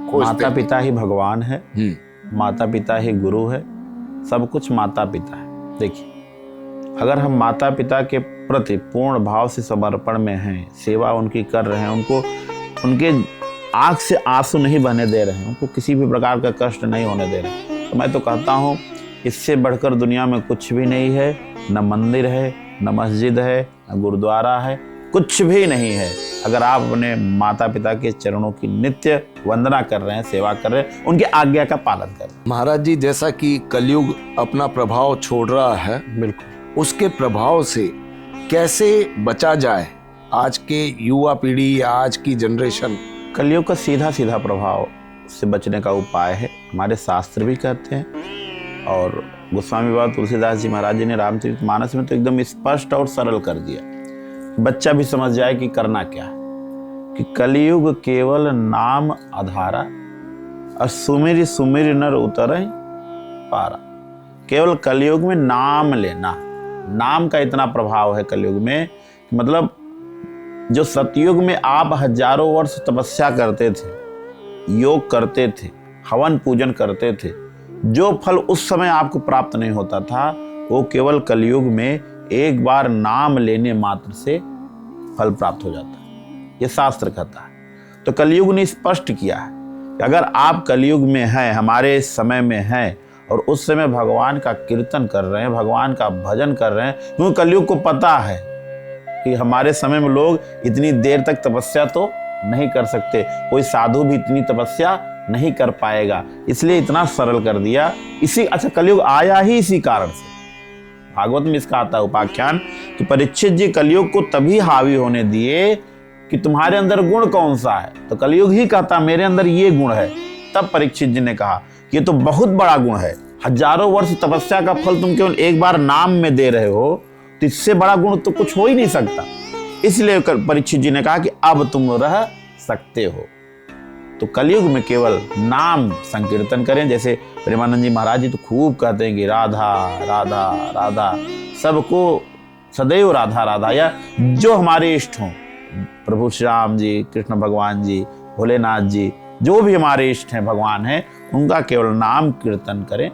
खोजते। माता पिता ही भगवान है, माता पिता ही गुरु है, सब कुछ माता पिता है। देखिए, अगर हम माता पिता के प्रति पूर्ण भाव से समर्पण में हैं, सेवा उनकी कर रहे हैं, उनको उनके आँख से आंसू नहीं बहने दे रहे हैं, उनको किसी भी प्रकार का कष्ट नहीं होने दे रहे हैं, तो मैं तो कहता हूँ इससे बढ़कर दुनिया में कुछ भी नहीं है। न मंदिर है, न मस्जिद है, न गुरुद्वारा है, कुछ भी नहीं है। अगर आप अपने माता पिता के चरणों की नित्य वंदना कर रहे हैं, सेवा कर रहे हैं, उनकी आज्ञा का पालन कर रहे हैं। महाराज जी, जैसा कि कलयुग अपना प्रभाव छोड़ रहा है, बिल्कुल, उसके प्रभाव से कैसे बचा जाए आज के युवा पीढ़ी या आज की जनरेशन? कलयुग का सीधा सीधा प्रभाव से बचने का उपाय है, हमारे शास्त्र भी कहते हैं, और गोस्वामी बाबा तुलसीदास जी महाराज जी ने रामचरितमानस में तो एकदम स्पष्ट और सरल कर दिया, बच्चा भी समझ जाए कि करना क्या है। कि कलयुग केवल नाम आधारा, और सुमिर सुमिर नर उतरे पारा। केवल कलयुग में नाम लेना, नाम का इतना प्रभाव है कलयुग में, मतलब जो सतयुग में आप हजारों वर्ष तपस्या करते थे, योग करते थे, हवन पूजन करते थे, जो फल उस समय आपको प्राप्त नहीं होता था, वो केवल कलयुग में एक बार नाम लेने मात्र से फल प्राप्त हो जाता है, ये शास्त्र कहता है। तो कलयुग ने स्पष्ट किया है कि अगर आप कलयुग में हैं, हमारे समय में हैं, और उस समय भगवान का कीर्तन कर रहे हैं, भगवान का भजन कर रहे हैं, क्योंकि कलयुग को पता है कि हमारे समय में लोग इतनी देर तक तपस्या तो नहीं कर सकते, कोई साधु भी इतनी तपस्या नहीं कर पाएगा, इसलिए इतना सरल कर दिया। अच्छा, कलयुग आया ही इसी कारण से। भागवत में इसका आता है उपाख्यान कि परीक्षित जी कलयुग को तभी हावी होने दिए कि तुम्हारे अंदर गुण कौन सा है, तो कलयुग ही कहता मेरे अंदर ये गुण है। तब परीक्षित जी ने कहा ये तो बहुत बड़ा गुण है, हजारों वर्ष तपस्या का फल तुम केवल एक बार नाम में दे रहे हो, तो इससे बड़ा गुण तो कुछ हो ही नहीं सकता। इसलिए परीक्षित जी ने कहा कि अब तुम रह सकते हो। तो कलयुग में केवल नाम संकीर्तन करें, जैसे प्रेमानंद जी महाराज जी तो खूब कहते हैं कि राधा राधा राधा, सबको सदैव राधा राधा, या जो हमारे इष्ट हों, प्रभु श्री राम जी, कृष्ण भगवान जी, भोलेनाथ जी, जो भी हमारे इष्ट हैं, भगवान हैं, उनका केवल नाम कीर्तन करें।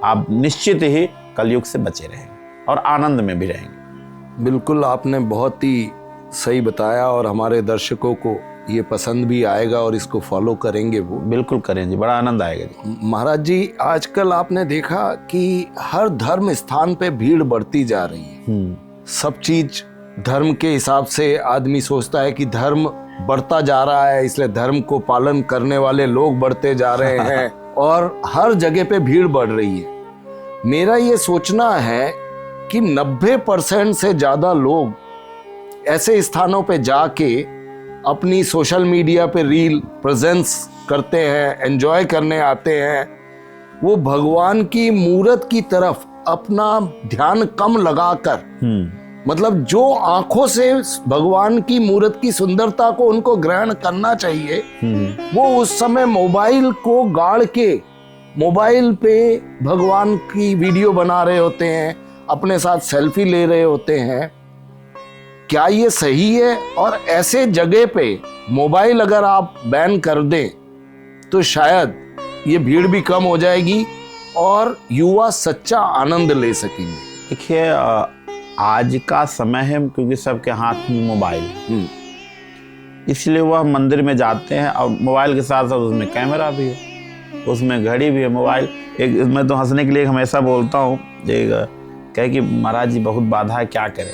आप निश्चित ही कलयुग से बचे रहेंगे और आनंद में भी रहेंगे। बिल्कुल, आपने बहुत ही सही बताया और हमारे दर्शकों को ये पसंद भी आएगा और इसको फॉलो करेंगे वो। बिल्कुल करें जी, बड़ा आनंद आएगा जी। महाराज जी, आजकल आपने देखा कि हर धर्म स्थान पे भीड़ बढ़ती जा रही है। सब चीज धर्म के हिसाब से आदमी सोचता है कि धर्म बढ़ता जा रहा है, इसलिए धर्म को पालन करने वाले लोग बढ़ते जा रहे हैं और हर जगह पे भीड़ बढ़ रही है। मेरा ये सोचना है कि 90% से ज्यादा लोग ऐसे स्थानों पे जाके अपनी सोशल मीडिया पे रील प्रेजेंस करते हैं, एंजॉय करने आते हैं। वो भगवान की मूरत की तरफ अपना ध्यान कम लगाकर, मतलब जो आंखों से भगवान की मूरत की सुंदरता को उनको ग्रहण करना चाहिए, वो उस समय मोबाइल को गाड़ के मोबाइल पे भगवान की वीडियो बना रहे होते हैं, अपने साथ सेल्फी ले रहे होते हैं। क्या ये सही है? और ऐसे जगह पे मोबाइल अगर आप बैन कर दें तो शायद ये भीड़ भी कम हो जाएगी और युवा सच्चा आनंद ले सकेंगे। देखिए, आज का समय है क्योंकि सबके हाथ में मोबाइल है, इसलिए वह मंदिर में जाते हैं और मोबाइल के साथ साथ उसमें कैमरा भी है, उसमें घड़ी भी है। मोबाइल एक, मैं तो हंसने के लिए हमेशा बोलता हूँ, कहे कि महाराज जी बहुत बाधा है, क्या करें,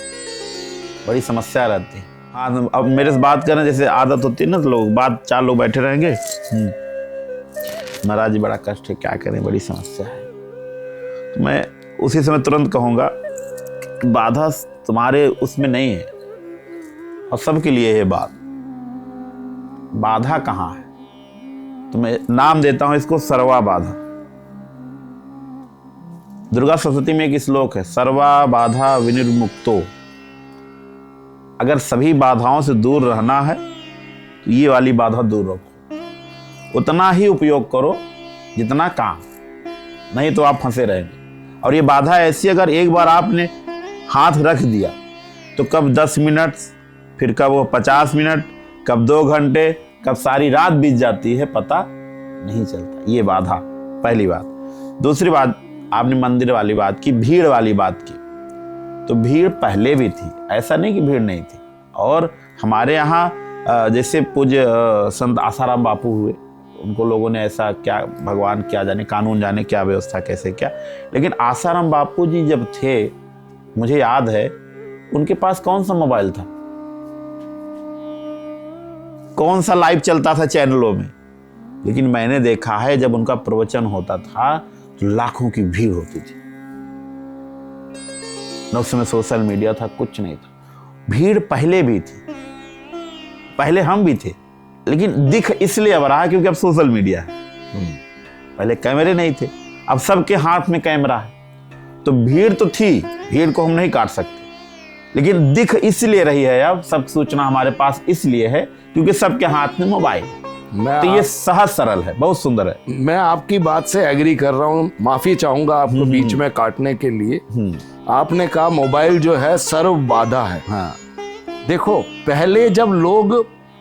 बड़ी समस्या रहती है। हाँ, अब मेरे से बात करें जैसे आदत होती है ना, तो लोग बात 4 लोग बैठे रहेंगे, महाराज जी बड़ा कष्ट है, क्या करें, बड़ी समस्या है। तो मैं उसी समय तुरंत कहूँगा बाधा तुम्हारे उसमें नहीं है और सबके लिए है बात। बाधा कहाँ है? तो मैं नाम देता हूं इसको सर्वा बाधा। दुर्गा सप्तशती में एक श्लोक है, सर्वा बाधा विनिर्मुक्तो। अगर सभी बाधाओं से दूर रहना है तो ये वाली बाधा दूर रखो, उतना ही उपयोग करो जितना काम, नहीं तो आप फंसे रहेंगे। और ये बाधा ऐसी, अगर एक बार आपने हाथ रख दिया तो कब 10 मिनट, फिर कब वो 50 मिनट, कब 2 घंटे, कब सारी रात बीत जाती है पता नहीं चलता। ये बाधा, पहली बात। दूसरी बात, आपने मंदिर वाली बात की, भीड़ वाली बात की, तो भीड़ पहले भी थी, ऐसा नहीं कि भीड़ नहीं थी। और हमारे यहाँ जैसे पूज्य संत आसाराम बापू हुए, उनको लोगों ने ऐसा क्या, भगवान क्या जाने, कानून जाने क्या व्यवस्था कैसे क्या, लेकिन आसाराम बापू जी जब थे, मुझे याद है उनके पास कौन सा मोबाइल था, कौन सा लाइव चलता था चैनलों में, लेकिन मैंने देखा है जब उनका प्रवचन होता था तो लाखों की भीड़ होती थी। न उस समय सोशल मीडिया था, कुछ नहीं था, भीड़ पहले भी थी, पहले हम भी थे, लेकिन दिख इसलिए अब रहा क्योंकि अब सोशल मीडिया है। पहले कैमरे नहीं थे, अब सबके हाथ में कैमरा है। तो भीड़ तो थी, भीड़ को हम नहीं काट सकते, लेकिन दिख इसलिए रही है, अब सब सूचना हमारे पास इसलिए है क्योंकि सबके हाथ में मोबाइल। तो ये सहज सरल है, बहुत सुंदर है। मैं आपकी बात से एग्री कर रहा हूँ, माफी चाहूंगा आपको बीच में काटने के लिए। आपने कहा मोबाइल जो है सर्व बाधा है। हाँ, देखो पहले जब लोग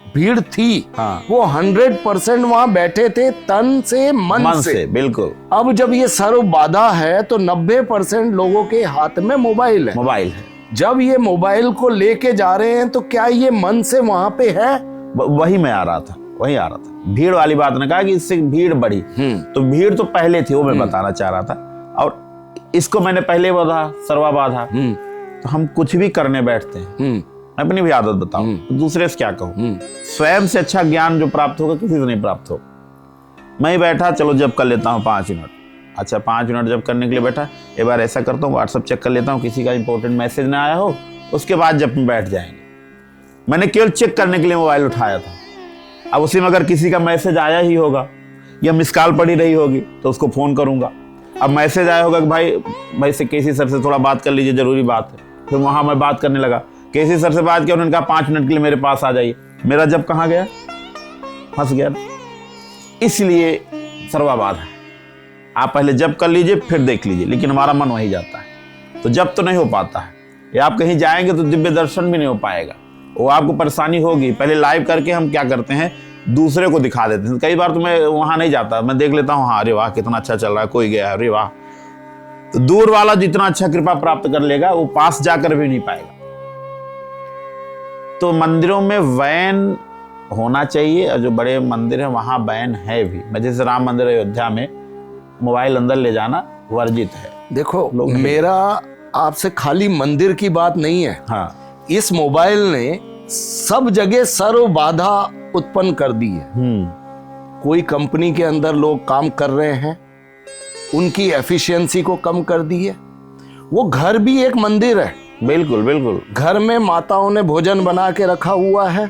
भीड़ थी, हाँ, वो 100% वहां बैठे थे तन से मन से। बिल्कुल। अब जब ये सर्व बाधा है तो 90% लोगों के हाथ में मोबाइल है। मोबाइल है, जब ये मोबाइल को लेके जा रहे हैं तो क्या ये मन से वहां पे है? वही मैं आ रहा था, वही आ रहा था। भीड़ वाली बात ने कहा कि इससे भीड़ बढ़ी, तो भीड़ तो पहले थी, वो मैं बताना चाह रहा था। और इसको मैंने पहले बोला सर्वा बाधा। तो हम कुछ भी करने बैठते हैं, मैं अपनी भी आदत बताऊं, तो दूसरे से क्या कहूं, स्वयं से अच्छा ज्ञान जो प्राप्त होगा किसी से नहीं प्राप्त हो। मैं ही बैठा, चलो जब कर लेता हूँ 5 मिनट, अच्छा 5 मिनट जब करने के लिए बैठा, एक बार ऐसा करता हूँ व्हाट्सएप चेक कर लेता हूँ किसी का इंपॉर्टेंट मैसेज ना आया हो, उसके बाद जब बैठ जाएंगे। मैंने केवल चेक करने के लिए मोबाइल उठाया था। अब उसी में अगर किसी का मैसेज आया ही होगा या मिस कॉल पड़ी रही होगी तो उसको फोन करूंगा। अब मैसेज आया होगा कि भाई से केसी सर से थोड़ा बात कर लीजिए, जरूरी बात है, फिर वहां मैं बात करने लगा, केसी सर से बात किया, उन्होंने कहा 5 मिनट के लिए मेरे पास आ जाइए, मेरा जब कहाँ गया, फंस गया। इसलिए सर्वा बाधा है, आप पहले जब कर लीजिए फिर देख लीजिए, लेकिन हमारा मन वहीं जाता है, तो जब तो नहीं हो पाता है। या आप कहीं जाएंगे तो दिव्य दर्शन भी नहीं हो पाएगा, वो आपको परेशानी होगी। पहले लाइव करके हम क्या करते हैं, दूसरे को दिखा देते हैं। कई बार तो मैं वहां नहीं जाता, मैं देख लेता हूँ, हाँ अरे वाह कितना अच्छा चल रहा है, कोई गया, अरे वाह। तो दूर वाला जितना अच्छा कृपा प्राप्त कर लेगा वो पास जाकर भी नहीं पाएगा। तो मंदिरों में वैन होना चाहिए, और जो बड़े मंदिर हैं वहाँ बैन है भी। मैं जैसे राम मंदिर अयोध्या में मोबाइल अंदर ले जाना वर्जित है। देखो लोग मेरा आपसे खाली मंदिर की बात नहीं है, हाँ। इस मोबाइल ने सब जगह सर्व बाधा उत्पन्न कर दी है। कोई कंपनी के अंदर लोग काम कर रहे हैं, उनकी एफिशिएंसी को कम कर दी है। वो घर भी एक मंदिर है। बिल्कुल बिल्कुल। घर में माताओं ने भोजन बना के रखा हुआ है,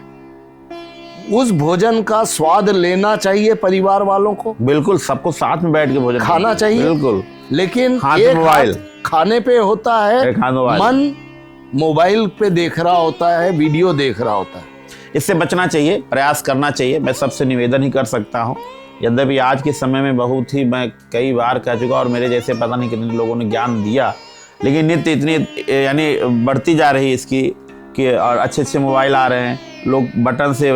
उस भोजन का स्वाद लेना चाहिए परिवार वालों को, बिल्कुल सबको साथ में बैठ के भोजन खाना चाहिए। बिल्कुल। लेकिन हाथ एक मोबाइल। हाथ खाने पे होता है, एक हाथ मोबाइल। मन मोबाइल पे देख रहा होता है, वीडियो देख रहा होता है। इससे बचना चाहिए, प्रयास करना चाहिए। मैं सबसे निवेदन ही कर सकता हूँ, यद्यपि आज के समय में बहुत ही, मैं कई बार कह चुका और मेरे जैसे पता नहीं कितने लोगों ने ज्ञान दिया, लेकिन नित्य इतनी यानी बढ़ती जा रही है इसकी कि, और अच्छे अच्छे मोबाइल आ रहे हैं, लोग बटन से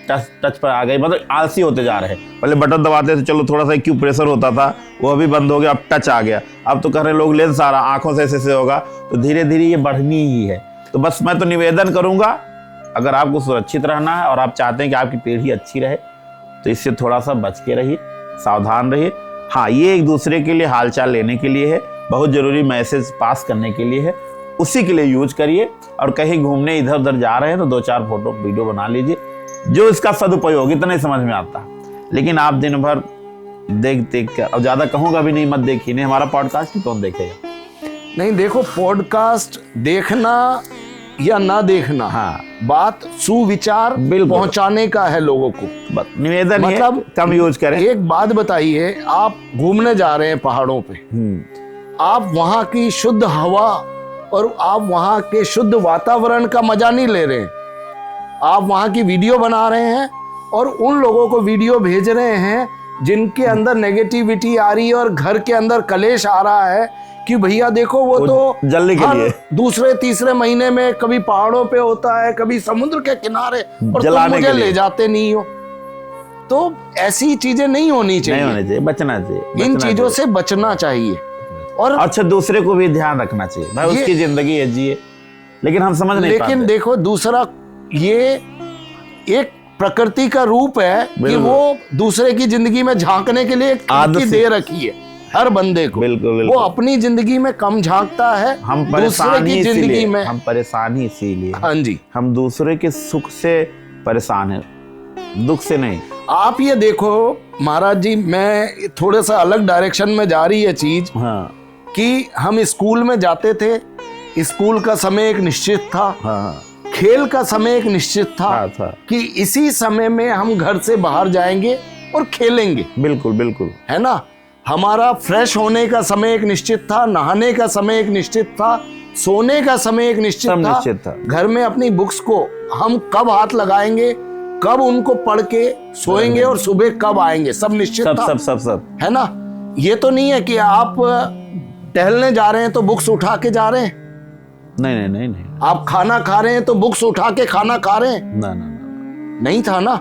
टच पर आ गए, मतलब आलसी होते जा रहे हैं। पहले बटन दबाते थे, चलो थोड़ा सा क्यू प्रेशर होता था, वो अभी बंद हो गया, अब टच आ गया। अब तो कह रहे लोग लेंस आ रहा, आंखों से ऐसे होगा, तो धीरे धीरे ये बढ़नी ही है। तो बस मैं तो निवेदन करूँगा, अगर आपको सुरक्षित रहना है और आप चाहते हैं कि आपकी पीढ़ी अच्छी रहे, तो इससे थोड़ा सा बच के रहिए, सावधान रहिए। हाँ, ये एक दूसरे के लिए हालचाल लेने के लिए है, बहुत ज़रूरी मैसेज पास करने के लिए है, उसी के लिए यूज करिए। और कहीं घूमने इधर उधर जा रहे हैं तो 2-4 फोटो वीडियो बना लीजिए, जो इसका सदुपयोग इतना ही समझ में आता है। लेकिन आप दिन भर देख कर, और ज़्यादा कहूँगा भी नहीं, मत देखिए, नहीं हमारा पॉडकास्ट ही कौन देखेगा। नहीं देखो, पॉडकास्ट देखना या ना देखना, हाँ, बात सुविचार पहुंचाने का है लोगों को। बस निवेदन मतलब कम यूज करें। एक बात बताइए, आप घूमने जा रहे हैं पहाड़ों पे, आप वहां की शुद्ध हवा और आप वहां के शुद्ध वातावरण का मजा नहीं ले रहे हैं। आप वहां की वीडियो बना रहे हैं और उन लोगों को वीडियो भेज रहे हैं जिनके अंदर नेगेटिविटी आ रही है और घर के अंदर कलेश आ रहा है कि भैया देखो वो तो जलने के लिए दूसरे तीसरे महीने में कभी पहाड़ों पे होता है, कभी समुद्र के किनारे, और तुम मुझे ले जाते नहीं हो। तो ऐसी चीजें नहीं होनी चाहिए, नहीं होनी चाहिए, बचना चाहिए, इन चीजों से बचना चाहिए। और अच्छा, दूसरे को भी ध्यान रखना चाहिए, भाई उसकी जिंदगी है, जिए, लेकिन हम समझ नहीं पाते। लेकिन देखो, दूसरा ये एक प्रकृति का रूप है कि वो दूसरे की जिंदगी में झांकने के लिए आदत दे रखी है हर बंदे को। बिल्कुल। वो अपनी जिंदगी में कम झांकता है, हम दूसरे की जिंदगी में हम परेशान ही इसीलिए। हाँ जी, हम दूसरे के सुख से परेशान हैं, दुख से नहीं। आप ये देखो महाराज जी, मैं थोड़ा सा अलग डायरेक्शन में जा रही है चीज। हाँ। कि हम स्कूल में जाते थे, स्कूल का समय एक निश्चित था, हाँ। खेल का समय एक निश्चित था, कि इसी समय में हम घर से बाहर जाएंगे और खेलेंगे। बिल्कुल बिल्कुल, है ना। हमारा फ्रेश होने का समय एक निश्चित था, नहाने का समय एक निश्चित था, सोने का समय एक निश्चित था। घर में अपनी बुक्स को हम कब हाथ लगाएंगे, कब उनको पढ़ के सोएंगे और सुबह कब आएंगे, सब निश्चित था। सब है ना। ये तो नहीं है कि आप टहलने जा रहे हैं तो बुक्स उठा के जा रहे हैं। नहीं। आप खाना खा रहे हैं तो बुक्स उठा के खाना खा रहे हैं। ना। नहीं था ना।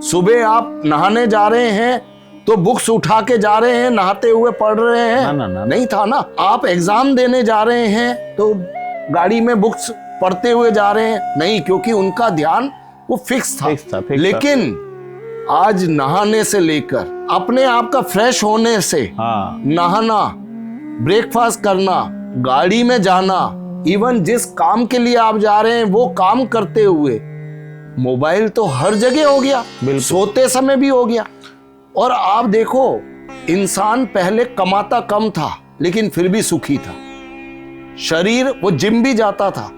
सुबह आप नहाने जा रहे हैं तो बुक्स उठा के जा रहे हैं, नहाते हुए पढ़ रहे हैं। ना। नहीं था ना। आप एग्जाम देने जा रहे हैं तो गाड़ी में बुक्स पढ़ते हुए जा रहे हैं। नहीं, क्योंकि उनका ध्यान वो फिक्स था। लेकिन आज नहाने से लेकर अपने आप का फ्रेश होने से, नहाना, ब्रेकफास्ट करना, गाड़ी में जाना, इवन जिस काम के लिए आप जा रहे हैं वो काम करते हुए मोबाइल तो हर जगह हो गया, सोते समय भी हो गया। और आप देखो, इंसान पहले कमाता कम था लेकिन फिर भी सुखी था। शरीर, वो जिम भी जाता था,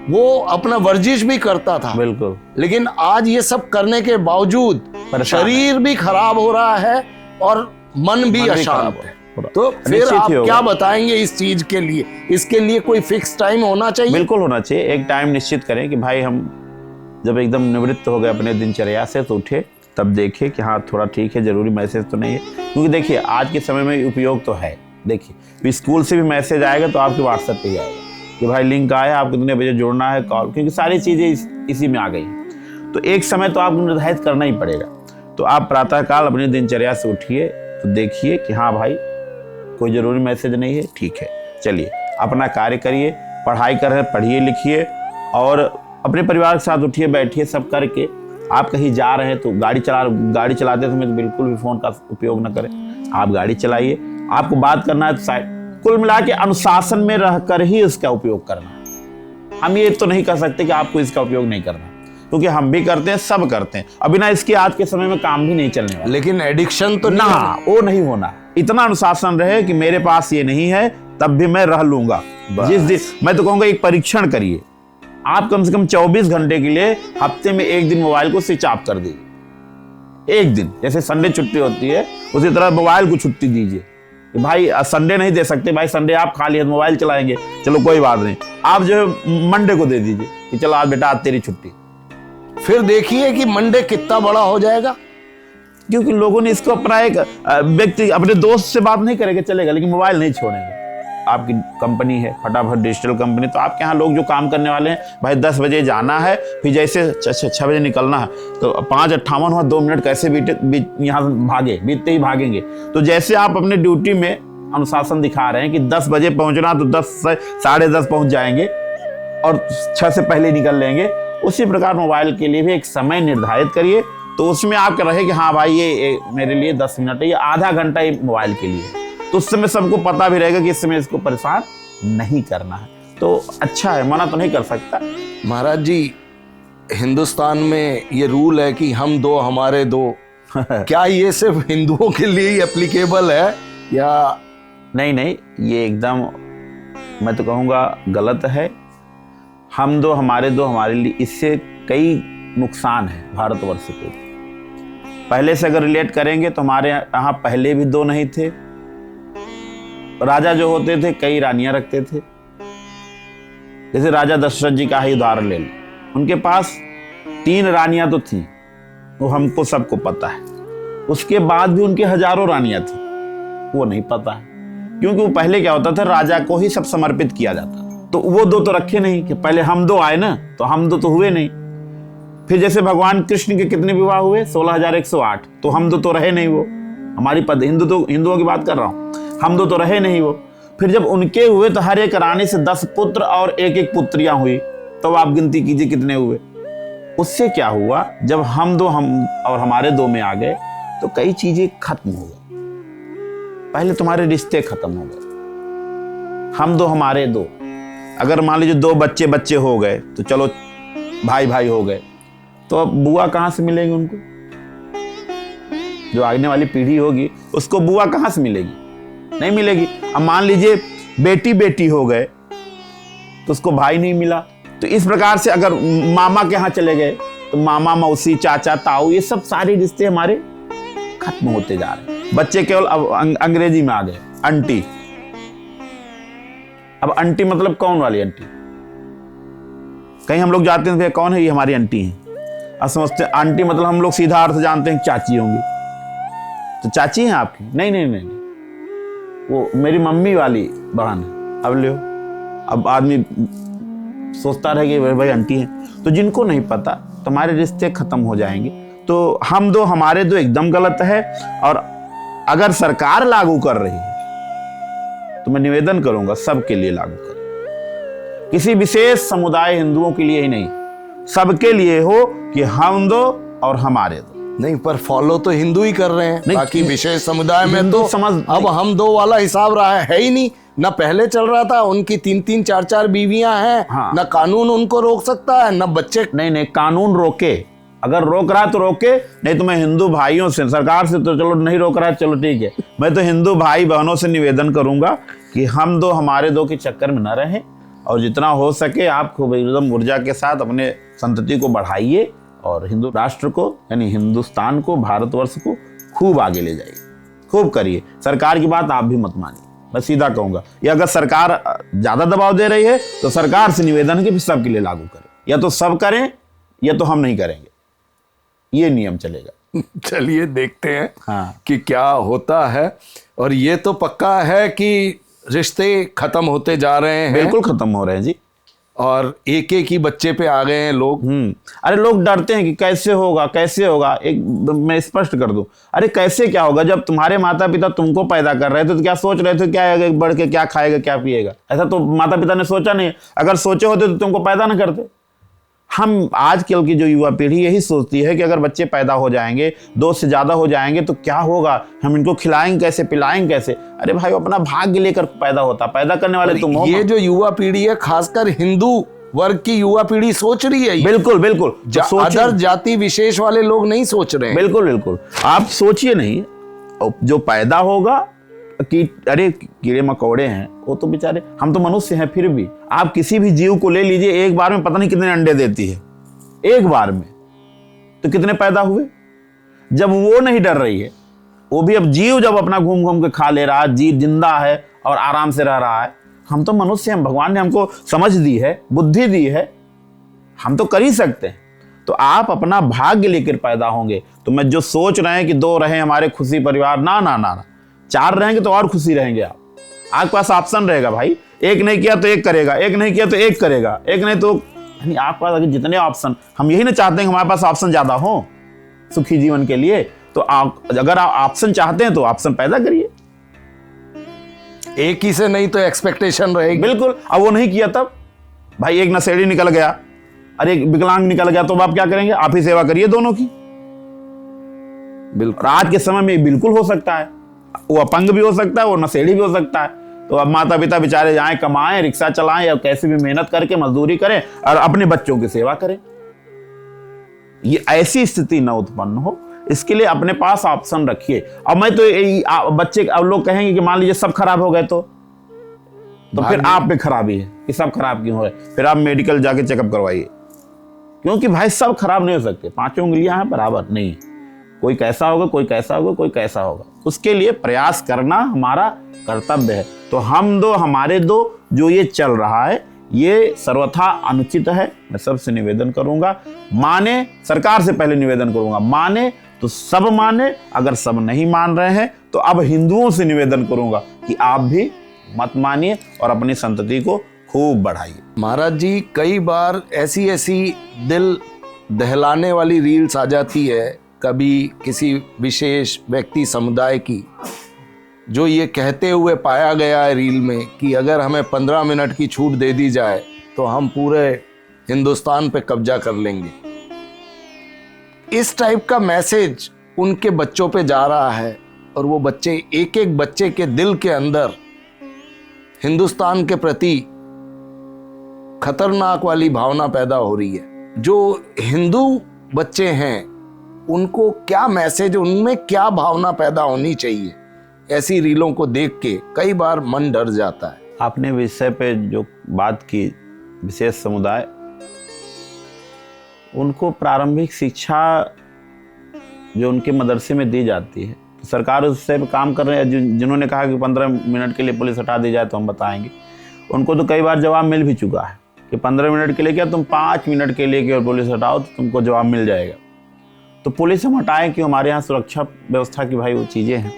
वो अपना वर्जिश भी करता था, बिल्कुल। लेकिन आज ये सब करने के बावजूद शरीर भी खराब हो रहा है और मन भी अशांत है। तो फिर आप क्या बताएंगे इस चीज के लिए? इसके लिए कोई फिक्स टाइम होना चाहिए? बिल्कुल होना चाहिए। एक टाइम निश्चित करें कि भाई हम जब एकदम निवृत्त हो गए अपने दिनचर्या से तो उठे, तब देखें कि हाँ थोड़ा ठीक है, जरूरी मैसेज तो नहीं है। क्योंकि देखिए आज के समय में उपयोग तो है। देखिए स्कूल से भी मैसेज आएगा तो आपके व्हाट्सएप पे ही आएगा कि भाई लिंक आया, आपको कितने बजे जुड़ना है, कॉल, क्योंकि सारी चीज़ें इसी में आ गई। तो एक समय तो आपको निर्धारित करना ही पड़ेगा। तो आप प्रातःकाल अपनी दिनचर्या से उठिए तो देखिए कि हाँ भाई कोई ज़रूरी मैसेज नहीं है, ठीक है, चलिए अपना कार्य करिए, पढ़ाई कर रहे हैं पढ़िए लिखिए, और अपने परिवार के साथ उठिए बैठिए, सब करके आप कहीं जा रहे हैं तो गाड़ी चलाते समय तो बिल्कुल भी फोन का उपयोग न करें। आप गाड़ी चलाइए, आपको बात करना है तो साइड, कुल मिला के अनुशासन में रहकर ही इसका उपयोग करना है। हम ये तो नहीं कर सकते कि आपको इसका उपयोग नहीं करना, क्योंकि हम भी करते हैं, सब करते हैं। अब बिना इसके आज के समय में काम भी नहीं चलने वाला। लेकिन एडिक्शन तो ना, वो नहीं होना। इतना अनुशासन रहे कि मेरे पास ये नहीं है तब भी मैं रह लूंगा। जिस दिन मैं तो कहूंगा एक परीक्षण करिए, आप कम से कम 24 घंटे के लिए हफ्ते में एक दिन मोबाइल को स्विच ऑफ कर दीजिए। एक दिन, जैसे संडे छुट्टी होती है उसी तरह मोबाइल को छुट्टी दीजिए। भाई संडे नहीं दे सकते, भाई संडे आप खाली है मोबाइल चलाएंगे, चलो कोई बात नहीं, आप जो है मंडे को दे दीजिए कि चलो आज बेटा आज तेरी छुट्टी। फिर देखिए कि मंडे कितना बड़ा हो जाएगा, क्योंकि लोगों ने इसको अपना एक व्यक्ति अपने दोस्त से बात नहीं करेंगे चलेगा, लेकिन मोबाइल नहीं छोड़ेंगे। आपकी कंपनी है फटाफट डिजिटल कंपनी, तो आपके यहाँ लोग जो काम करने वाले हैं, भाई 10 बजे जाना है, फिर जैसे 6 बजे निकलना है तो 5:58 हुआ, 2 मिनट कैसे यहाँ बीतते ही भागेंगे। तो जैसे आप अपने ड्यूटी में अनुशासन दिखा रहे हैं कि 10 बजे पहुंचना तो 10 से 10:30 पहुंच जाएंगे और 6 से पहले निकल लेंगे, उसी प्रकार मोबाइल के लिए भी एक समय निर्धारित करिए। तो उसमें आप रहे कि हाँ भाई ये मेरे लिए 10 मिनट है, ये आधा घंटा ही मोबाइल के लिए, तो उस समय सबको पता भी रहेगा कि इस समय इसको परेशान नहीं करना है। तो अच्छा है, मना तो नहीं कर सकता। महाराज जी, हिंदुस्तान में ये रूल है कि हम दो हमारे दो क्या ये सिर्फ हिंदुओं के लिए ही एप्लीकेबल है या नहीं, ये एकदम मैं तो कहूँगा गलत है। हम दो हमारे दो हमारे लिए, इससे कई नुकसान है भारतवर्ष को। पहले से अगर रिलेट करेंगे तो हमारे यहाँ पहले भी 2 नहीं थे। राजा जो होते थे कई रानियां रखते थे। जैसे राजा दशरथ जी का ही उदाहरण ले लो, उनके पास 3 रानियां तो थी, वो हमको सबको पता है। उसके बाद भी उनके हजारों रानियां थी, वो नहीं पता है, क्योंकि वो पहले क्या होता था, राजा को ही सब समर्पित किया जाता। तो वो 2 तो रखे नहीं कि पहले हम 2 आए ना, तो हम 2 तो हुए नहीं। फिर जैसे भगवान कृष्ण के कितने विवाह हुए, 16,108, तो हम 2 तो रहे नहीं। वो हमारी हिंदुओं की बात कर रहा हूं, हम 2 तो रहे नहीं वो। फिर जब उनके हुए तो हर एक रानी से 10 पुत्र और 1-1 पुत्रियां हुई, तो आप गिनती कीजिए कितने हुए। उससे क्या हुआ, जब हम 2 और हमारे 2 में आ गए तो कई चीजें खत्म हो गई। पहले तुम्हारे रिश्ते खत्म हो गए। हम 2 हमारे 2, अगर मान लीजिए 2 बच्चे हो गए तो चलो भाई हो गए, तो अब बुआ कहां से मिलेगी उनको? जो आने वाली पीढ़ी होगी उसको बुआ कहां से मिलेगी? नहीं मिलेगी। अब मान लीजिए बेटी हो गए तो उसको भाई नहीं मिला। तो इस प्रकार से अगर मामा के यहाँ चले गए तो मामा, मौसी, चाचा, ताऊ, ये सब सारे रिश्ते हमारे खत्म होते जा रहे हैं। बच्चे केवल अब अंग्रेजी में आ गए, आंटी। अब आंटी मतलब कौन वाली आंटी? कहीं हम लोग जाते हैं, कौन है ये? हमारी आंटी है। अब समझते हैं आंटी मतलब हम लोग सीधा अर्थ जानते हैं चाची होंगी, तो चाची हैं आपकी? नहीं, वो मेरी मम्मी वाली बहन है। अब लो, अब आदमी सोचता रहे कि भाई आंटी है। तो जिनको नहीं पता, तुम्हारे रिश्ते खत्म हो जाएंगे। तो हम 2 हमारे 2 एकदम गलत है। और अगर सरकार लागू कर रही है तो मैं निवेदन करूंगा सबके लिए लागू करें। किसी विशेष समुदाय हिंदुओं के लिए ही नहीं, सबके लिए हो कि हम 2 और हमारे 2। नहीं, पर फॉलो तो हिंदू ही कर रहे हैं, बाकी विशेष समुदाय में तो समझ अब हम 2 वाला हिसाब रहा है ही नहीं। ना पहले चल रहा था, उनकी 3-3, 4-4 बीवियां हैं। हाँ। ना कानून उनको रोक सकता है, ना बच्चे। नहीं, कानून रोके, अगर रोक रहा है तो रोके। नहीं तो मैं हिंदू भाइयों से, सरकार से तो चलो नहीं रोक रहा है, चलो ठीक है, मैं तो हिंदू भाई बहनों से निवेदन करूंगा कि हम 2 हमारे 2 के चक्कर में न रहें, और जितना हो सके आप खूब एकदम ऊर्जा के साथ अपने संतति को बढ़ाइए और हिंदू राष्ट्र को, यानी हिंदुस्तान को, भारतवर्ष को खूब आगे ले जाइए, खूब करिए। सरकार की बात आप भी मत मानिए, मैं सीधा कहूंगा। या अगर सरकार ज्यादा दबाव दे रही है तो सरकार से निवेदन है कि सबके लिए लागू करें, या तो सब करें या तो हम नहीं करेंगे, ये नियम चलेगा। चलिए देखते हैं हाँ, कि क्या होता है। और ये तो पक्का है कि रिश्ते खत्म होते जा रहे हैं, बिल्कुल खत्म हो रहे हैं जी। और एक ही बच्चे पे आ गए हैं लोग। अरे लोग डरते हैं कि कैसे होगा। एक मैं स्पष्ट कर दूं, अरे कैसे क्या होगा? जब तुम्हारे माता पिता तुमको पैदा कर रहे थे तो क्या सोच रहे थे, क्या बढ़ के क्या खाएगा क्या पिएगा? ऐसा तो माता पिता ने सोचा नहीं। अगर सोचे होते तो तुमको पैदा ना करते। हम आजकल की जो युवा पीढ़ी यही सोचती है कि अगर बच्चे पैदा हो जाएंगे, 2 से ज़्यादा हो जाएंगे तो क्या होगा, हम इनको खिलाएंगे कैसे, पिलाएंगे कैसे। अरे भाई, अपना भाग्य लेकर पैदा होता, पैदा करने वाले तुम हो। ये जो युवा पीढ़ी है, खासकर हिंदू वर्ग की युवा पीढ़ी सोच रही है। बिल्कुल बिल्कुल, अदर जाति विशेष वाले लोग नहीं सोच रहे हैं। बिल्कुल बिल्कुल, आप सोचिए नहीं, जो पैदा होगा कि अरे कीड़े मकोड़े हैं, वो तो बेचारे, हम तो मनुष्य हैं। फिर भी आप किसी भी जीव को ले लीजिए, एक बार में पता नहीं कितने अंडे देती है, एक बार में तो कितने पैदा हुए। जब वो नहीं डर रही है, वो भी अब जीव जब अपना घूम घूम के खा ले रहा है, जीव जिंदा है और आराम से रह रहा है। हम तो मनुष्य हैं, भगवान ने हमको समझ दी है, बुद्धि दी है, हम तो कर ही सकते हैं। तो आप अपना भाग्य लेकर पैदा होंगे। तो मैं जो सोच रहे हैं कि 2 रहे हमारे खुशी परिवार, ना ना ना ना, 4 रहेंगे तो और खुशी रहेंगे। आपके पास ऑप्शन रहेगा भाई, एक नहीं किया तो एक करेगा, एक नहीं किया तो एक करेगा, एक नहीं तो यानी आपके पास जितने ऑप्शन, हम यही ना चाहते हैं कि हमारे पास ऑप्शन ज्यादा हो सुखी जीवन के लिए। तो आप अगर आप ऑप्शन चाहते हैं तो ऑप्शन पैदा करिए। एक ही से नहीं तो एक्सपेक्टेशन रहेगी। बिल्कुल, अब वो नहीं किया तब भाई, एक नशेड़ी निकल गया, अरे एक विकलांग निकल गया, तो आप क्या करेंगे? आप ही सेवा करिए दोनों की। बिल्कुल, आज के समय में बिल्कुल हो सकता है, वो अपंग भी हो सकता है, वो नशेड़ी भी हो सकता है। तो अब माता पिता बेचारे जाएं, कमाएं, रिक्शा चलाएं या कैसे भी मेहनत करके मजदूरी करें और अपने बच्चों की सेवा करें। ये ऐसी स्थिति न उत्पन्न हो, इसके लिए अपने पास ऑप्शन रखिए। अब मैं तो बच्चे, अब लोग कहेंगे कि मान लीजिए सब खराब हो गए तो फिर आप पे खराबी है कि सब खराब क्यों हो रहे, फिर आप मेडिकल जाके चेकअप करवाइए। क्योंकि भाई सब खराब नहीं हो सकते, 5 उंगलियां हैं बराबर नहीं, कोई कैसा होगा, कोई कैसा होगा, कोई कैसा होगा। उसके लिए प्रयास करना हमारा कर्तव्य है। तो हमारे दो जो ये चल रहा है, ये सर्वथा अनुचित है। मैं सबसे निवेदन करूंगा, माने, सरकार से पहले निवेदन करूंगा, माने तो सब माने, अगर सब नहीं मान रहे हैं तो अब हिंदुओं से निवेदन करूंगा कि आप भी मत मानिए और अपनी संतति को खूब बढ़ाइए। महाराज जी, कई बार ऐसी दिल दहलाने वाली रील्स आ जाती है, कभी किसी विशेष व्यक्ति समुदाय की, जो ये कहते हुए पाया गया है रील में कि अगर हमें 15 मिनट की छूट दे दी जाए तो हम पूरे हिंदुस्तान पे कब्जा कर लेंगे। इस टाइप का मैसेज उनके बच्चों पे जा रहा है और वो बच्चे, एक एक बच्चे के दिल के अंदर हिंदुस्तान के प्रति खतरनाक वाली भावना पैदा हो रही है। जो हिंदू बच्चे हैं उनको क्या मैसेज, उनमें क्या भावना पैदा होनी चाहिए? ऐसी रीलों को देख के कई बार मन डर जाता है। आपने विषय पे जो बात की, विशेष समुदाय, उनको प्रारंभिक शिक्षा जो उनके मदरसे में दी जाती है, तो सरकार उससे काम कर रहे हैं। जिन्होंने कहा कि 15 मिनट के लिए पुलिस हटा दी जाए तो हम बताएंगे, उनको तो कई बार जवाब मिल भी चुका है कि 15 मिनट के लिए क्या, तुम 5 मिनट के लिए कि पुलिस हटाओ तो तुमको जवाब मिल जाएगा। तो पुलिस हम हटाएं कि हमारे यहाँ सुरक्षा व्यवस्था की भाई वो चीज़ें हैं,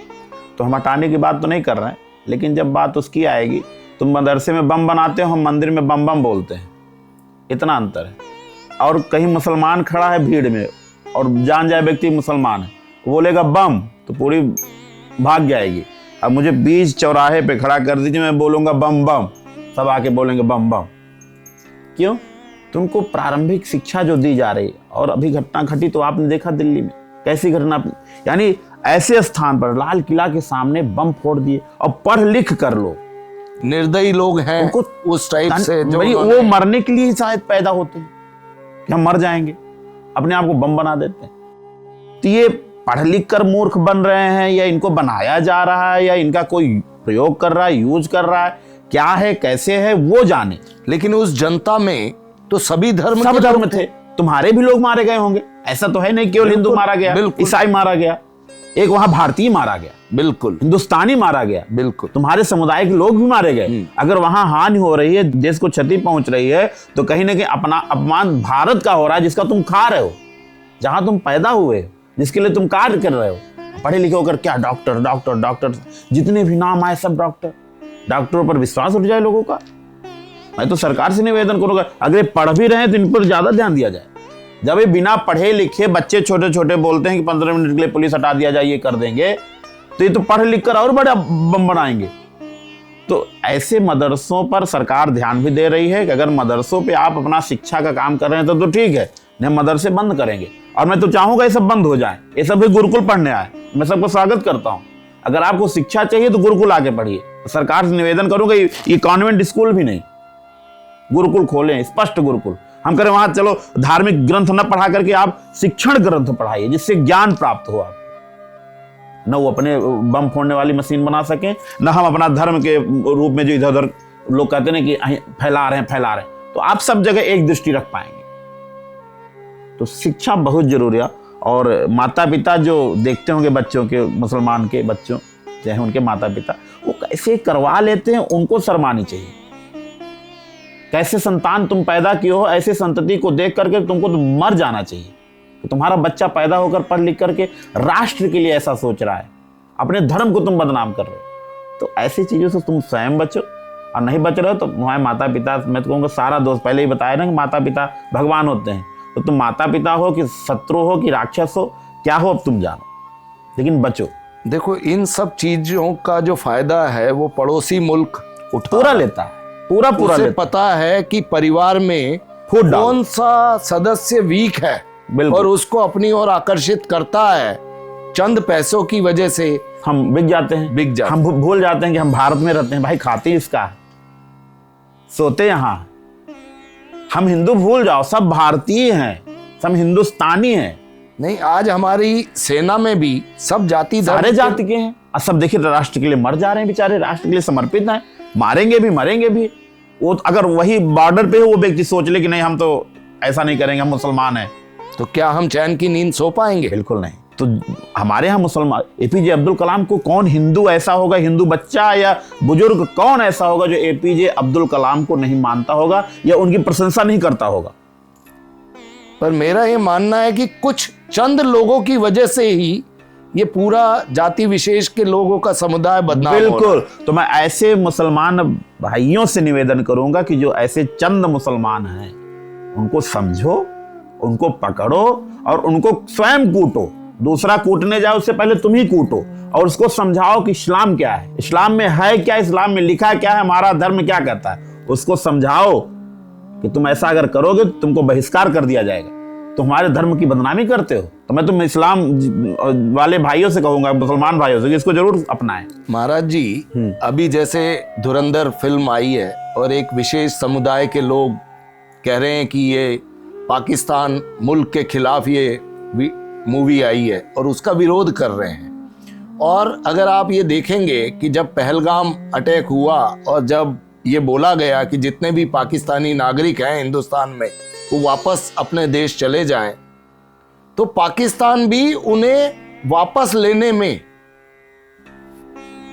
तो हम हटाने की बात तो नहीं कर रहे हैं। लेकिन जब बात उसकी आएगी, तुम मदरसे में बम बनाते हो, हम मंदिर में बम बम बोलते हैं, इतना अंतर है। और कहीं मुसलमान खड़ा है भीड़ में और जान जाए व्यक्ति मुसलमान है, वो बोलेगा बम तो पूरी भाग जाएगी। अब मुझे बीच चौराहे पे खड़ा कर दीजिए, मैं बोलूँगा बम बम, सब आके बोलेंगे बम बम। क्यों? तुमको प्रारंभिक शिक्षा जो दी जा रही है, और अभी घटना घटी तो आपने देखा दिल्ली में कैसी घटना, यानी ऐसे स्थान पर लाल किला के सामने बम फोड़ दिए। और पढ़ लिख कर लो, निर्दयी लोग हैं उनको उस टाइप से, जो वो मरने के लिए शायद पैदा होते हैं कि हम मर जाएंगे, अपने आप को बम बना देते हैं। तो ये पढ़ लिख कर मूर्ख बन रहे हैं, या इनको बनाया जा रहा है, या इनका कोई प्रयोग कर रहा है, यूज कर रहा है, क्या है कैसे है वो जाने। लेकिन उस जनता में तो सभी धर्म सब धर्म थे, तुम्हारे भी लोग मारे गए होंगे, ऐसा तो है नहीं केवल हिंदू मारा गया, ईसाई मारा गया, एक वहां भारतीय मारा गया, बिल्कुल हिंदुस्तानी मारा गया, बिल्कुल तुम्हारे समुदाय के लोग भी मारे गए। अगर वहां हानि हो रही है, देश को क्षति पहुंच रही है, तो कहीं ना कहीं अपना अपमान भारत का हो रहा है, जिसका तुम खा रहे हो, जहां तुम पैदा हुए हो, जिसके लिए तुम कार्य कर रहे हो। पढ़े लिखे होकर क्या डॉक्टर डॉक्टर डॉक्टर, जितने भी नाम आए सब डॉक्टर, डॉक्टरों पर विश्वास उठ जाए लोगों का। मैं तो सरकार से निवेदन करूंगा, अगर पढ़ भी रहे हैं तो इन पर ज्यादा ध्यान दिया जाए। जब ये बिना पढ़े लिखे बच्चे छोटे छोटे बोलते हैं कि 15 मिनट के लिए पुलिस हटा दिया जाए, ये कर देंगे, तो ये तो पढ़ लिख कर और बड़ा बम बनाएंगे। तो ऐसे मदरसों पर सरकार ध्यान भी दे रही है कि अगर मदरसों पे आप अपना शिक्षा का काम कर रहे हैं तो ठीक है, नहीं मदरसे बंद करेंगे। और मैं तो चाहूंगा ये सब बंद हो जाए, ये सब भी गुरुकुल पढ़ने आए। मैं सबको स्वागत करता हूँ। अगर आपको शिक्षा चाहिए तो गुरुकुल आके पढ़िए। सरकार से निवेदन करूंगा ये कॉन्वेंट स्कूल भी नहीं, गुरुकुल खोलें, स्पष्ट गुरुकुल। हम करें वहां चलो धार्मिक ग्रंथ न पढ़ा करके आप शिक्षण ग्रंथ पढ़ाइए, जिससे ज्ञान प्राप्त हो। आप न वो अपने बम फोड़ने वाली मशीन बना सकें, न हम अपना धर्म के रूप में जो इधर उधर लोग कहते हैं कि फैला रहे हैं, तो आप सब जगह एक दृष्टि रख पाएंगे। तो शिक्षा बहुत जरूरी है। और माता पिता जो देखते होंगे बच्चों के, मुसलमान के बच्चों चाहे उनके माता पिता, वो कैसे करवा लेते हैं, उनको शर्मानी चाहिए। कैसे संतान तुम पैदा किए हो, ऐसे संतति को देख करके तुमको तो मर जाना चाहिए कि तुम्हारा बच्चा पैदा होकर पढ़ लिख करके राष्ट्र के लिए ऐसा सोच रहा है, अपने धर्म को तुम बदनाम कर रहे हो। तो ऐसी चीजों से तुम स्वयं बचो, और नहीं बच रहे हो तो तुम्हारे माता पिता, मैं तो कहूँगा सारा दोस्त, पहले ही बताया ना कि माता पिता भगवान होते हैं। तो तुम माता पिता हो कि शत्रु हो कि राक्षस हो, क्या हो अब तुम जानो, लेकिन बचो। देखो, इन सब चीजों का जो फायदा है वो पड़ोसी मुल्क पूरा लेता है, पूरा उसे लेता। पता है कि परिवार में कौन सा सदस्य वीक है और उसको अपनी ओर आकर्षित करता है। चंद पैसों की वजह से हम बिक जाते हैं, हम भूल जाते हैं कि हम भारत में रहते हैं। भाई खाते इसका है, सोते यहाँ। हम हिंदू भूल जाओ, सब भारतीय हैं, सब हिंदुस्तानी हैं। नहीं, आज हमारी सेना में भी सब जाति सारे जाति के हैं, और सब देखिए राष्ट्र के लिए मर जा रहे हैं, बेचारे राष्ट्र के लिए समर्पित हैं, मारेंगे भी मरेंगे भी। वो अगर वही बॉर्डर पे हो वो व्यक्ति सोच ले कि नहीं हम तो ऐसा नहीं करेंगे, हम मुसलमान हैं, तो क्या हम चैन की नींद सो पाएंगे? बिल्कुल नहीं। तो हमारे यहाँ मुसलमान, एपीजे अब्दुल कलाम को कौन हिंदू ऐसा होगा, हिंदू बच्चा या बुजुर्ग कौन ऐसा होगा जो एपीजे अब्दुल कलाम को नहीं मानता होगा या उनकी प्रशंसा नहीं करता होगा? पर मेरा ये मानना है कि कुछ चंद लोगों की वजह से ही ये पूरा जाति विशेष के लोगों का समुदाय बदनाम हो रहा है। बिल्कुल। तो मैं ऐसे मुसलमान भाइयों से निवेदन करूंगा कि जो ऐसे चंद मुसलमान हैं उनको समझो, उनको पकड़ो और उनको स्वयं कूटो। दूसरा कूटने जाओ उससे पहले तुम ही कूटो और उसको समझाओ कि इस्लाम क्या है, इस्लाम में है क्या, इस्लाम में लिखा क्या है, हमारा धर्म क्या कहता है। उसको समझाओ कि तुम ऐसा अगर करोगे तो तुमको बहिष्कार कर दिया जाएगा, तो हमारे धर्म की बदनामी करते हो। तो मैं तुम इस्लाम वाले भाइयों से कहूंगा, मुसलमान भाइयों से, कि इसको जरूर अपनाएं। महाराज जी, अभी जैसे धुरंधर फिल्म आई है और एक विशेष समुदाय के लोग कह रहे हैं कि ये पाकिस्तान मुल्क के खिलाफ ये मूवी आई है और उसका विरोध कर रहे हैं। और अगर आप ये देखेंगे कि जब पहलगाम अटैक हुआ और जब ये बोला गया कि जितने भी पाकिस्तानी नागरिक हैं हिंदुस्तान में वो वापस अपने देश चले जाएं, तो पाकिस्तान भी उन्हें वापस लेने में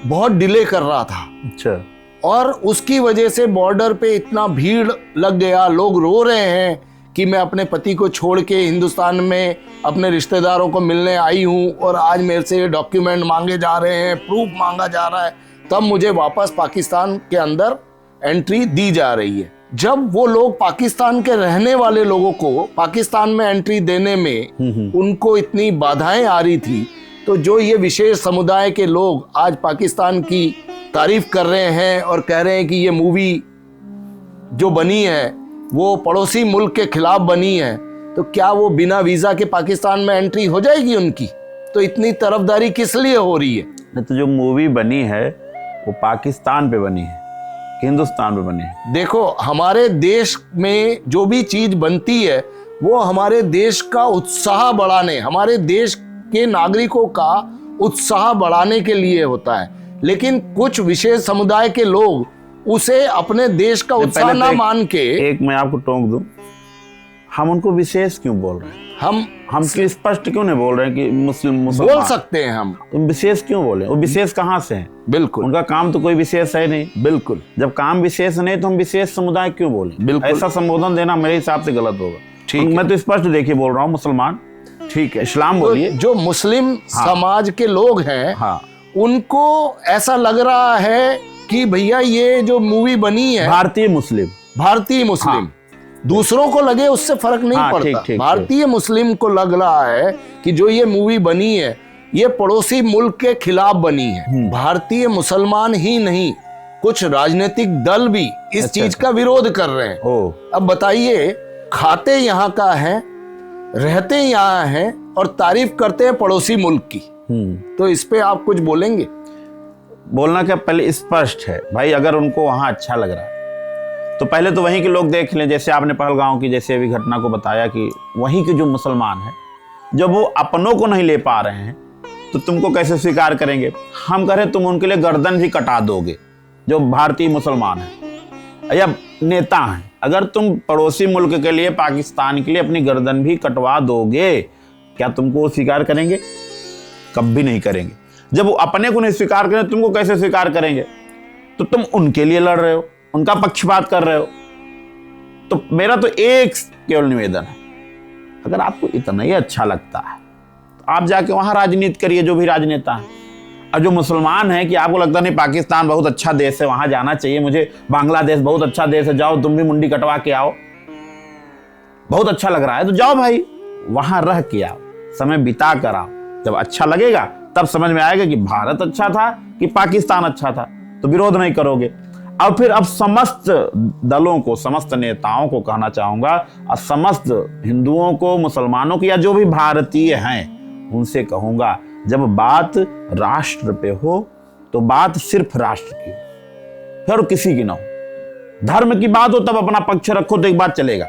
बहुत डिले कर रहा था। अच्छा। और उसकी वजह से बॉर्डर पे इतना भीड़ लग गया, लोग रो रहे हैं कि मैं अपने पति को छोड़ के हिंदुस्तान में अपने रिश्तेदारों को मिलने आई हूं और आज मेरे से डॉक्यूमेंट मांगे जा रहे हैं, प्रूफ मांगा जा रहा है, तब मुझे वापस पाकिस्तान के अंदर एंट्री दी जा रही है। जब वो लोग पाकिस्तान के रहने वाले लोगों को पाकिस्तान में एंट्री देने में उनको इतनी बाधाएं आ रही थी, तो जो ये विशेष समुदाय के लोग आज पाकिस्तान की तारीफ कर रहे हैं और कह रहे हैं कि ये मूवी जो बनी है वो पड़ोसी मुल्क के खिलाफ बनी है, तो क्या वो बिना वीजा के पाकिस्तान में एंट्री हो जाएगी उनकी? तो इतनी तरफदारी किस लिए हो रही है? नहीं, तो जो मूवी बनी है वो पाकिस्तान पे बनी है, हिंदुस्तान पे बनी है। देखो, हमारे देश में जो भी चीज बनती है वो हमारे देश का उत्साह बढ़ाने, हमारे देश के नागरिकों का उत्साह बढ़ाने के लिए होता है। लेकिन कुछ विशेष समुदाय के लोग उसे अपने देश का उत्साह ना मान के, एक मैं आपको टोक दूं, हम उनको विशेष क्यों बोल रहे हैं? हम स्पष्ट क्यों नहीं बोल रहे हैं कि मुस्लिम बोल सकते हैं हम, विशेष क्यों बोले? वो विशेष कहाँ से हैं? बिल्कुल, उनका काम तो कोई विशेष है नहीं। बिल्कुल, जब काम विशेष नहीं तो हम विशेष समुदाय क्यों बोले? बिल्कुल, ऐसा संबोधन देना मेरे हिसाब से गलत होगा। ठीक, मैं तो स्पष्ट देखिए बोल रहा हूँ, मुसलमान ठीक है, इस्लाम बोलिए। जो मुस्लिम समाज के लोग हैं, हाँ, उनको ऐसा लग रहा है कि भैया ये जो मूवी बनी है भारतीय मुस्लिम, दूसरों को लगे उससे फर्क नहीं पड़ता। भारतीय मुस्लिम को लग रहा है कि जो ये मूवी बनी है ये पड़ोसी मुल्क के खिलाफ बनी है। भारतीय मुसलमान ही नहीं, कुछ राजनीतिक दल भी इस अच्छा, चीज का विरोध कर रहे हैं। ओ अब बताइए, खाते यहाँ का है, रहते यहाँ हैं और तारीफ करते हैं पड़ोसी मुल्क की। तो इस पे आप कुछ बोलेंगे? बोलना क्या, पहले स्पष्ट है भाई, अगर उनको वहां अच्छा लग रहा है तो पहले तो वहीं के लोग देख लें। जैसे आपने पहलगांव की जैसे अभी घटना को बताया कि वहीं के जो मुसलमान हैं, जब वो अपनों को नहीं ले पा रहे हैं तो तुमको कैसे स्वीकार करेंगे। हम कह रहे तुम उनके लिए गर्दन भी कटा दोगे, जो भारतीय मुसलमान हैं या नेता हैं। अगर तुम पड़ोसी मुल्क के लिए, पाकिस्तान के लिए अपनी गर्दन भी कटवा दोगे, क्या तुमको वो स्वीकार करेंगे? कभी नहीं करेंगे। जब वो अपने को नहीं स्वीकार करें, तुमको कैसे स्वीकार करेंगे? तो तुम उनके लिए लड़ रहे हो, उनका पक्षपात कर रहे हो। तो मेरा तो एक केवल निवेदन है, अगर आपको इतना ही अच्छा लगता है तो आप जाके वहां राजनीति करिए, जो भी राजनेता है। और जो मुसलमान है कि आपको लगता नहीं पाकिस्तान बहुत अच्छा देश है, वहां जाना चाहिए मुझे, बांग्लादेश बहुत अच्छा देश है, जाओ तुम भी मुंडी कटवा के आओ, बहुत अच्छा लग रहा है तो जाओ भाई, वहां रह के आओ, समय बिता कर आओ। जब अच्छा लगेगा तब समझ में आएगा कि भारत अच्छा था कि पाकिस्तान अच्छा था, तो विरोध नहीं करोगे। और फिर अब समस्त दलों को, समस्त नेताओं को कहना चाहूंगा, और समस्त हिंदुओं को, मुसलमानों को, या जो भी भारतीय हैं उनसे कहूंगा, जब बात राष्ट्र पे हो तो बात सिर्फ राष्ट्र की, फिर किसी की ना हो। धर्म की बात हो तब अपना पक्ष रखो तो एक बात चलेगा।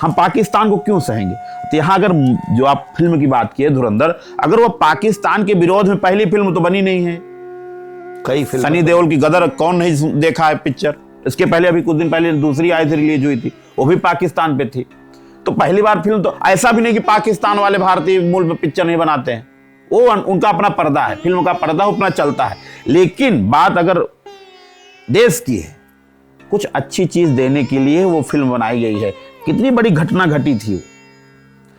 हम पाकिस्तान को क्यों सहेंगे? तो यहां अगर जो आप फिल्म की बात की है धुरंधर, अगर वो पाकिस्तान के विरोध में पहली फिल्म तो बनी नहीं है। कई फिल्म, सनी देओल की गदर कौन नहीं देखा है पिक्चर? इसके पहले अभी कुछ दिन पहले दूसरी आई थी, रिलीज हुई थी, वो भी पाकिस्तान पे थी। तो पहली बार फिल्म, तो ऐसा भी नहीं कि पाकिस्तान वाले भारतीय मूल पे पिक्चर नहीं बनाते हैं, वो उनका अपना पर्दा है, फिल्म का पर्दा अपना चलता है। लेकिन बात अगर देश की है, कुछ अच्छी चीज देने के लिए वो फिल्म बनाई गई है। कितनी बड़ी घटना घटी थी वो,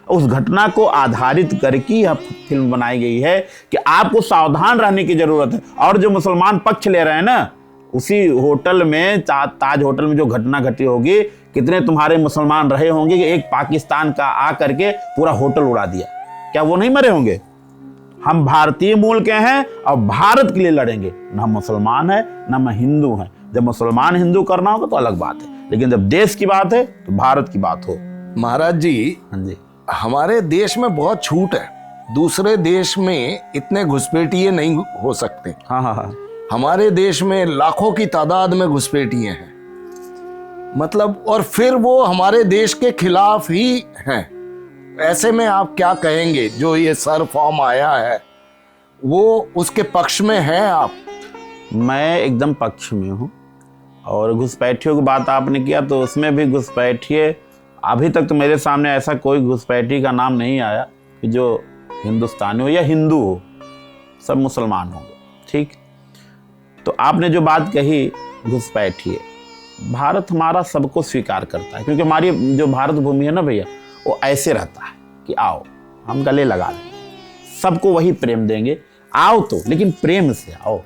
उस घटना को आधारित करके यह फिल्म बनाई गई है कि आपको सावधान रहने की जरूरत है। और जो मुसलमान पक्ष ले रहे हैं ना, उसी होटल में, ताज होटल में जो घटना घटी होगी, कितने तुम्हारे मुसलमान रहे होंगे कि एक पाकिस्तान का आ करके पूरा होटल उड़ा दिया, क्या वो नहीं मरे होंगे? हम भारतीय मूल के हैं और भारत के लिए लड़ेंगे, ना मुसलमान है ना मैं हिंदू है। जब मुसलमान हिंदू करना होगा तो अलग बात है, लेकिन जब देश की बात है तो भारत की बात हो। महाराज जी, हाँ जी, हमारे देश में बहुत छूट है, दूसरे देश में इतने घुसपैठिए नहीं हो सकते। हाँ हाँ हाँ, हमारे देश में लाखों की तादाद में घुसपैठिए हैं, मतलब, और फिर वो हमारे देश के खिलाफ ही हैं। ऐसे में आप क्या कहेंगे? जो ये सर फॉर्म आया है वो उसके पक्ष में हैं आप? मैं एकदम पक्ष में हूँ। और घुसपैठियों की बात आपने किया तो उसमें भी घुसपैठिए, अभी तक तो मेरे सामने ऐसा कोई घुसपैठी का नाम नहीं आया कि जो हिंदुस्तानी हो या हिंदू हो, सब मुसलमान होंगे। ठीक, तो आपने जो बात कही घुसपैठिए, भारत हमारा सबको स्वीकार करता है, क्योंकि हमारी जो भारत भूमि है ना भैया, वो ऐसे रहता है कि आओ हम गले लगा लें, सबको वही प्रेम देंगे, आओ तो, लेकिन प्रेम से आओ।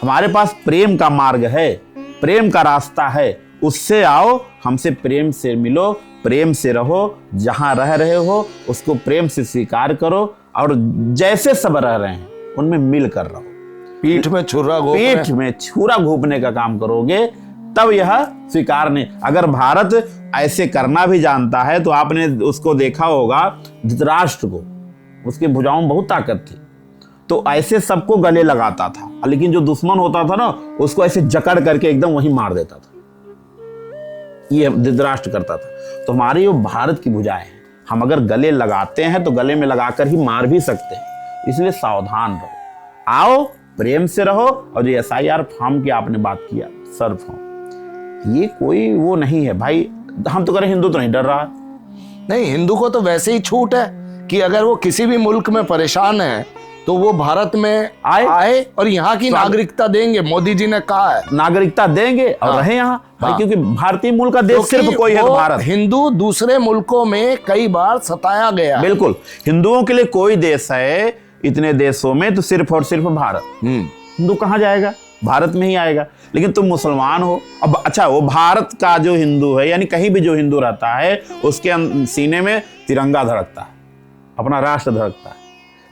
हमारे पास प्रेम का मार्ग है, प्रेम का रास्ता है, उससे आओ, हमसे प्रेम से मिलो, प्रेम से रहो, जहां रह रहे हो उसको प्रेम से स्वीकार करो, और जैसे सब रह रहे हैं उनमें मिल कर रहो। पीठ में छुरा घोंपने का काम करोगे तब यह स्वीकार नहीं। अगर भारत ऐसे करना भी जानता है तो आपने उसको देखा होगा, धृतराष्ट्र को, उसकी भुजाओं में बहुत ताकत थी, तो ऐसे सबको गले लगाता था, लेकिन जो दुश्मन होता था ना उसको ऐसे जकड़ करके एकदम वहीं मार देता था। ये धृतराष्ट्र करता था। तो हमारी जो भारत की भुजाएं हैं, हम अगर गले लगाते हैं तो गले में लगाकर ही मार भी सकते हैं, इसलिए सावधान रहो, आओ, प्रेम से रहो। और जो SIR फॉर्म की आपने बात किया, सर फॉर्म, ये कोई वो नहीं है भाई, हम तो करें, हिंदू तो नहीं डर रहा। नहीं, हिंदू को तो वैसे ही छूट है कि अगर वो किसी भी मुल्क में परेशान है तो वो भारत में आए और यहाँ की नागरिकता देंगे। मोदी जी ने कहा है नागरिकता देंगे और रहे यहाँ भाई, क्योंकि भारतीय मूल का देश सिर्फ कोई है, भारत। हिंदू दूसरे मुल्कों में कई बार सताया गया। बिल्कुल, हिंदुओं के लिए कोई देश है, इतने देशों में तो सिर्फ और सिर्फ भारत। हिंदू कहाँ जाएगा? भारत में ही आएगा। लेकिन तुम मुसलमान हो, अब अच्छा, वो भारत का जो हिंदू है, यानी कहीं भी जो हिंदू रहता है उसके सीने में तिरंगा धड़कता है, अपना राष्ट्र धड़कता है।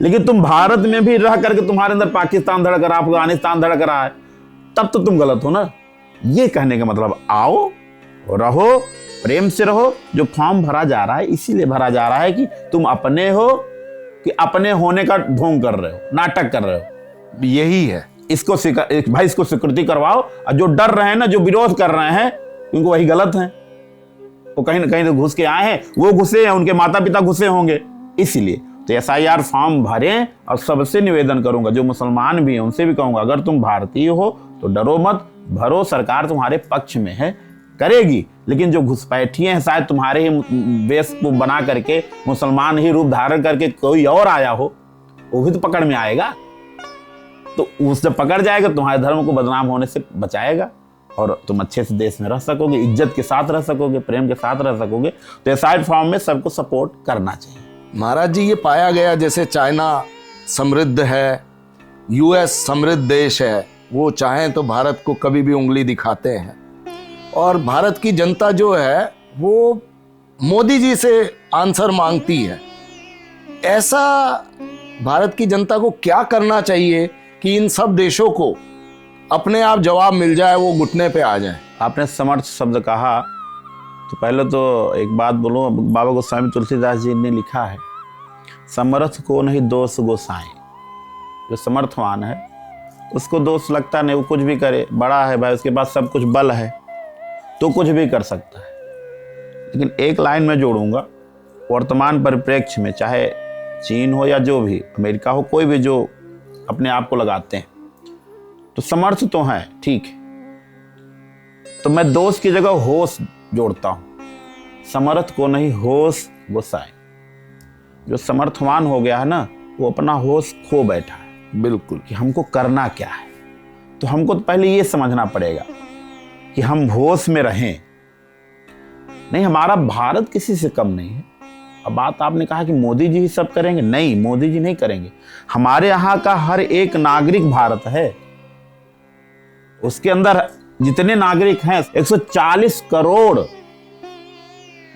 लेकिन तुम भारत में भी रह करके तुम्हारे अंदर पाकिस्तान धड़क रहा, अफगानिस्तान धड़क रहा है, तब तो तुम गलत हो ना। ये कहने का मतलब आओ, रहो, प्रेम से रहो। जो फॉर्म भरा जा रहा है इसीलिए भरा जा रहा है कि तुम अपने हो कि अपने होने का ढोंग कर रहे हो, नाटक कर रहे हो। यही है। इसको भाई इसको स्वीकृति करवाओ। और जो डर रहे हैं ना, जो विरोध कर रहे हैं, क्योंकि वही गलत हैं, वो कहीं ना कहीं तो घुस के आए हैं, वो घुसे हैं, उनके माता पिता घुसे होंगे। इसीलिए तो SIR फॉर्म भरें। और सबसे निवेदन करूंगा, जो मुसलमान भी हैं उनसे भी कहूंगा, अगर तुम भारतीय हो तो डरो मत, भरो, सरकार तुम्हारे पक्ष में है, करेगी। लेकिन जो घुसपैठिए हैं, शायद तुम्हारे ही वेश को बना करके, मुसलमान ही रूप धारण करके कोई और आया हो, वो भी तो पकड़ में आएगा। तो उस जब पकड़ जाएगा, तुम्हारे धर्म को बदनाम होने से बचाएगा और तुम अच्छे से देश में रह सकोगे, इज्जत के साथ रह सकोगे, प्रेम के साथ रह सकोगे। तो SIR फॉर्म में सबको सपोर्ट करना चाहिए। महाराज जी, ये पाया गया जैसे चाइना समृद्ध है, US समृद्ध देश है, वो चाहें तो भारत को कभी भी उंगली दिखाते हैं। और भारत की जनता जो है वो मोदी जी से आंसर मांगती है। ऐसा भारत की जनता को क्या करना चाहिए कि इन सब देशों को अपने आप जवाब मिल जाए, वो घुटने पे आ जाए? आपने समर्थ शब्द कहा तो पहले तो एक बात बोलूं, बाबा गोस्वामी तुलसीदास जी ने लिखा है, समर्थ को नहीं दोष गोसाएं। जो समर्थवान है उसको दोष लगता नहीं, वो कुछ भी करे, बड़ा है भाई, उसके पास सब कुछ बल है तो कुछ भी कर सकता है। लेकिन एक लाइन में जोड़ूंगा, वर्तमान परिप्रेक्ष्य में चाहे चीन हो या जो भी, अमेरिका हो, कोई भी जो अपने आप को लगाते हैं, तो समर्थ तो है, ठीक है, तो मैं दोष की जगह होश जोड़ता हूं। समर्थ को नहीं होश गोसाएं। जो समर्थवान हो गया है ना, वो अपना होश खो बैठा है। बिल्कुल। कि हमको करना क्या है, तो हमको तो पहले ये समझना पड़ेगा कि हम होश में रहें। नहीं, हमारा भारत किसी से कम नहीं है। अब बात आपने कहा कि मोदी जी ही सब करेंगे, नहीं, मोदी जी नहीं करेंगे। हमारे यहाँ का हर एक नागरिक भारत है। उसके अंदर जितने नागरिक हैं 140 करोड़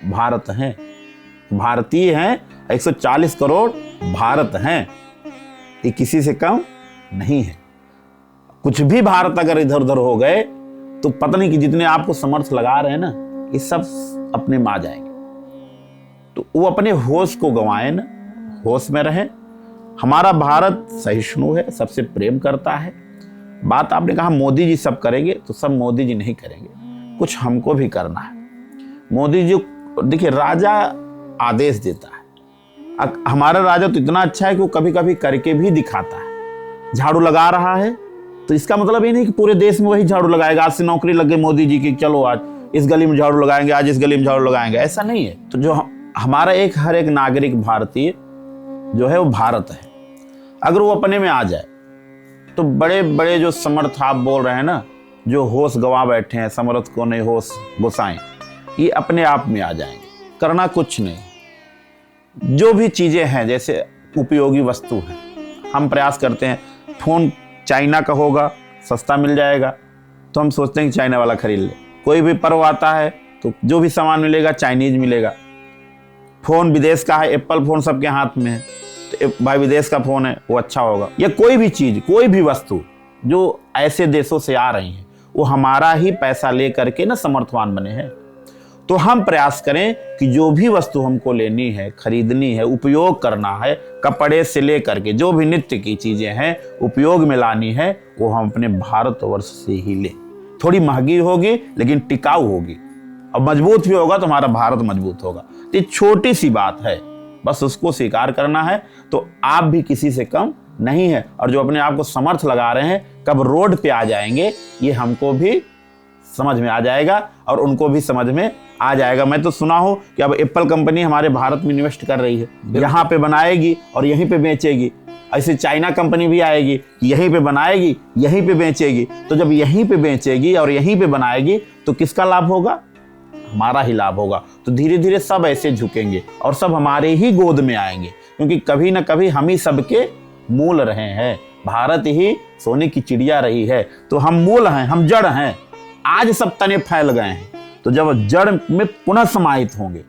भारत हैं, भारतीय हैं, 140 करोड़ भारत हैं। ये किसी से कम नहीं है। कुछ भी भारत अगर इधर उधर हो गए तो पता नहीं कि जितने आपको समर्थ लगा रहे हैं ना, ये सब अपने में आ जाएंगे। तो वो अपने होश को गंवाए ना, होश में रहें। हमारा भारत सहिष्णु है, सबसे प्रेम करता है। बात आपने कहा मोदी जी सब करेंगे, तो सब मोदी जी नहीं करेंगे, कुछ हमको भी करना है। मोदी जी, देखिए, राजा आदेश देता है। हमारा राजा तो इतना अच्छा है कि वो कभी कभी करके भी दिखाता है। झाड़ू लगा रहा है तो इसका मतलब ये नहीं कि पूरे देश में वही झाड़ू लगाएगा। आज से नौकरी लग गई मोदी जी की, चलो आज इस गली में झाड़ू लगाएंगे, आज इस गली में झाड़ू लगाएंगे, ऐसा नहीं है। तो जो हमारा हर एक नागरिक भारतीय जो है वो भारत है। अगर वो अपने में आ जाए तो बड़े बड़े जो समर्थ आप बोल रहे हैं ना, जो होश गंवा बैठे हैं, समर्थ को नहीं होश गोसाएं, ये अपने आप में आ जाएंगे। करना कुछ नहीं। जो भी चीजें हैं, जैसे उपयोगी वस्तु है, हम प्रयास करते हैं, फोन चाइना का होगा, सस्ता मिल जाएगा, तो हम सोचते हैं कि चाइना वाला खरीद ले। कोई भी पर्व आता है तो जो भी सामान मिलेगा चाइनीज मिलेगा। फोन विदेश का है, एप्पल फोन सबके हाथ में है, तो भाई विदेश का फोन है वो अच्छा होगा। या कोई भी चीज, कोई भी वस्तु जो ऐसे देशों से आ रही है, वो हमारा ही पैसा ले करके ना समर्थवान बने हैं। तो हम प्रयास करें कि जो भी वस्तु हमको लेनी है, खरीदनी है, उपयोग करना है, कपड़े से लेकर के जो भी नित्य की चीजें हैं उपयोग में लानी है, वो हम अपने भारतवर्ष से ही लें। थोड़ी महंगी होगी लेकिन टिकाऊ होगी और मजबूत भी होगा, तो हमारा भारत मजबूत होगा। ये छोटी सी बात है, बस उसको स्वीकार करना है। तो आप भी किसी से कम नहीं है। और जो अपने आप को समर्थ लगा रहे हैं, कब रोड पे आ जाएंगे ये हमको भी समझ में आ जाएगा और उनको भी समझ में आ जाएगा। मैं तो सुना हूं कि अब एप्पल कंपनी हमारे भारत में इन्वेस्ट कर रही है, यहाँ पे बनाएगी और यहीं पे बेचेगी। ऐसे चाइना कंपनी भी आएगी, यहीं पे बनाएगी, यहीं पे बेचेगी। तो जब यहीं पे बेचेगी और यहीं पे बनाएगी तो किसका लाभ होगा? हमारा ही लाभ होगा। तो धीरे धीरे सब ऐसे झुकेंगे और सब हमारे ही गोद में आएंगे, क्योंकि कभी ना कभी हम ही सबके मूल रहे हैं। भारत ही सोने की चिड़िया रही है, तो हम मूल हैं, हम जड़ हैं। आज सब तने फैल गए हैं, तो जब जड़ में पुनः समाहित होंगे,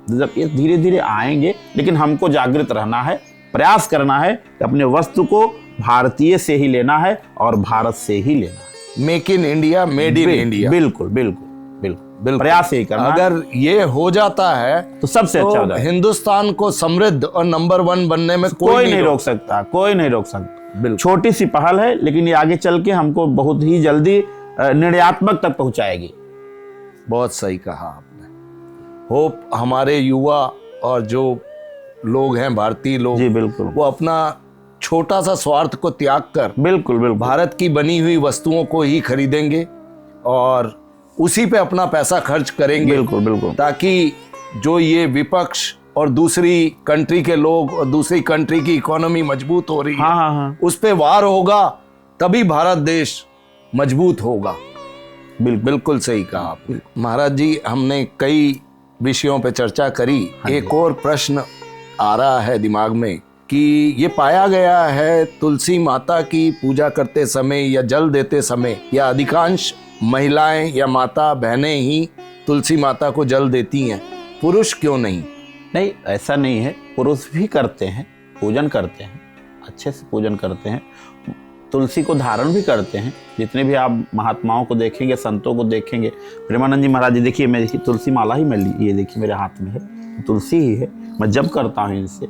जब ये धीरे धीरे आएंगे। लेकिन हमको जागृत रहना है, प्रयास करना है कि अपने वस्तु को भारतीय से ही लेना है और भारत से ही लेना है। Make in India, made in India. बिल्कुल बिल्कुल बिल्कुल, प्रयास यही करना। अगर ये हो जाता है तो सबसे अच्छा हो तो जाएगा। हिंदुस्तान को समृद्ध और नंबर 1 बनने में कोई नहीं रोक सकता, कोई नहीं रोक सकता। बिल्कुल। छोटी सी पहल है, लेकिन ये आगे चल के हमको बहुत ही जल्दी निर्णयात्मक तक पहुंचाएगी। बहुत सही कहा आपने। होप हमारे युवा और जो लोग हैं, भारतीय लोग, जी बिल्कुल, वो अपना छोटा सा स्वार्थ को त्याग कर बिल्कुल बिल्कुल भारत की बनी हुई वस्तुओं को ही खरीदेंगे और उसी पे अपना पैसा खर्च करेंगे। बिल्कुल बिल्कुल, ताकि जो ये विपक्ष और दूसरी कंट्री के लोग और दूसरी कंट्री की इकोनॉमी मजबूत हो रही है, हाँ हाँ हाँ, उस पे वार होगा तभी भारत देश मजबूत होगा। बिल्कुल सही कहा आपने। महाराज जी, हमने कई विषयों पे चर्चा करी। एक और प्रश्न आ रहा है दिमाग में कि ये पाया गया है तुलसी माता की पूजा करते समय या जल देते समय या अधिकांश महिलाएं या माता बहनें ही तुलसी माता को जल देती हैं, पुरुष क्यों नहीं? नहीं ऐसा नहीं है, पुरुष भी करते हैं, पूजन करते हैं, अच्छे से पूजन करते हैं, तुलसी को धारण भी करते हैं। जितने भी आप महात्माओं को देखेंगे, संतों को देखेंगे, प्रेमानंद जी महाराज जी, देखिए मेरी तुलसी माला ही मैं ली, ये देखिए मेरे हाथ में है, तुलसी ही है। मैं जब करता हूँ इनसे,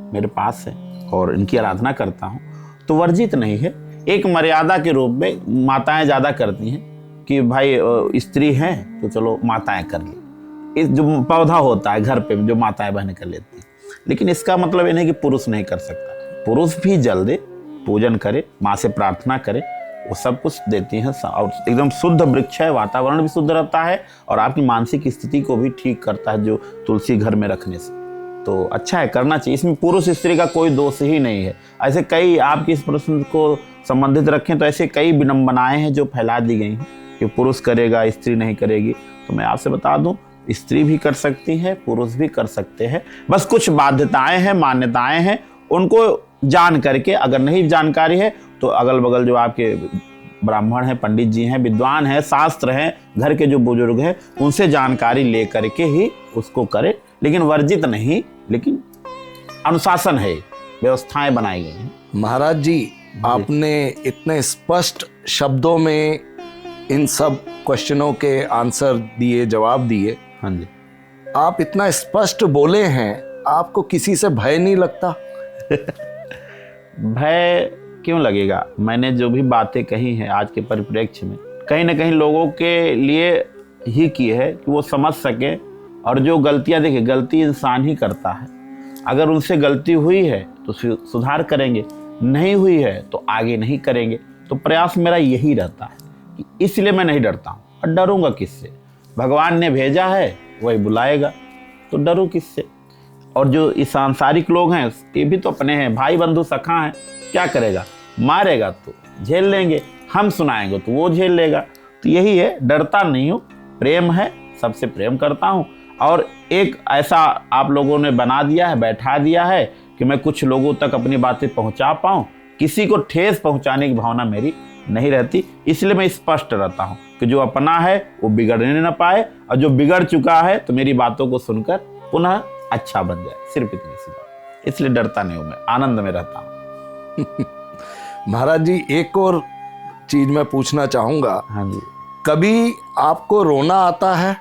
मेरे पास है और इनकी आराधना करता हूँ, तो वर्जित नहीं है। एक मर्यादा के रूप में माताएं ज़्यादा करती हैं कि भाई स्त्री हैं तो चलो माताएं कर ली, इस जो पौधा होता है घर पे जो माताएं बहनें कर लेती हैं। लेकिन इसका मतलब ये नहीं कि पुरुष नहीं कर सकता, पुरुष भी जल दे, पूजन करे, माँ से प्रार्थना करे, वो सब कुछ देती हैं और एकदम शुद्ध वृक्ष है, वातावरण भी शुद्ध रहता है और आपकी मानसिक स्थिति को भी ठीक करता है जो तुलसी घर में रखने से। तो अच्छा है, करना चाहिए। इसमें पुरुष स्त्री का कोई दोष ही नहीं है। ऐसे कई, आपके इस प्रश्न को संबंधित रखें तो ऐसे कई विडंबनाएं हैं जो फैला दी गई हैं कि पुरुष करेगा स्त्री नहीं करेगी। तो मैं आपसे बता दूं, स्त्री भी कर सकती है, पुरुष भी कर सकते हैं। बस कुछ बाध्यताएं हैं, मान्यताएं हैं, उनको जान करके, अगर नहीं जानकारी है तो अगल बगल जो आपके ब्राह्मण हैं, पंडित जी हैं, विद्वान हैं, शास्त्र हैं, घर के जो बुजुर्ग हैं, उनसे जानकारी ले करके ही उसको करें। लेकिन वर्जित नहीं, लेकिन अनुशासन है, व्यवस्थाएं बनाई गई हैं। महाराज जी, आपने इतने स्पष्ट शब्दों में इन सब क्वेश्चनों के आंसर दिए, जवाब दिए। हाँ जी, आप इतना स्पष्ट बोले हैं, आपको किसी से भय नहीं लगता? भय क्यों लगेगा? मैंने जो भी बातें कही हैं आज के परिप्रेक्ष्य में, कहीं ना कहीं लोगों के लिए ही की है कि वो समझ सके। और जो गलतियां, देखिए गलती इंसान ही करता है, अगर उनसे गलती हुई है तो सुधार करेंगे, नहीं हुई है तो आगे नहीं करेंगे। तो प्रयास मेरा यही रहता है कि इसलिए मैं नहीं डरता हूँ। और डरूंगा किससे? भगवान ने भेजा है, वही बुलाएगा, तो डरूं किससे? और जो इस सांसारिक लोग हैं ये भी तो अपने हैं, भाई बंधु सखा हैं। क्या करेगा? मारेगा तो झेल लेंगे, हम सुनाएंगे तो वो झेल लेगा। तो यही है, डरता नहीं हूँ, प्रेम है, सबसे प्रेम करता हूँ। और एक ऐसा आप लोगों ने बना दिया है, बैठा दिया है कि मैं कुछ लोगों तक अपनी बातें पहुँचा पाऊँ, किसी को ठेस पहुँचाने की भावना मेरी नहीं रहती। इसलिए मैं स्पष्ट रहता हूँ कि जो अपना है वो बिगड़ने न पाए, और जो बिगड़ चुका है तो मेरी बातों को सुनकर पुनः अच्छा बन जाए, सिर्फ इतनी सी बात। इसलिए डरता नहीं हूं, मैं आनंद में रहता हूं। महाराज जी, एक और चीज मैं पूछना चाहूंगा। हाँ जी, कभी आपको रोना आता है?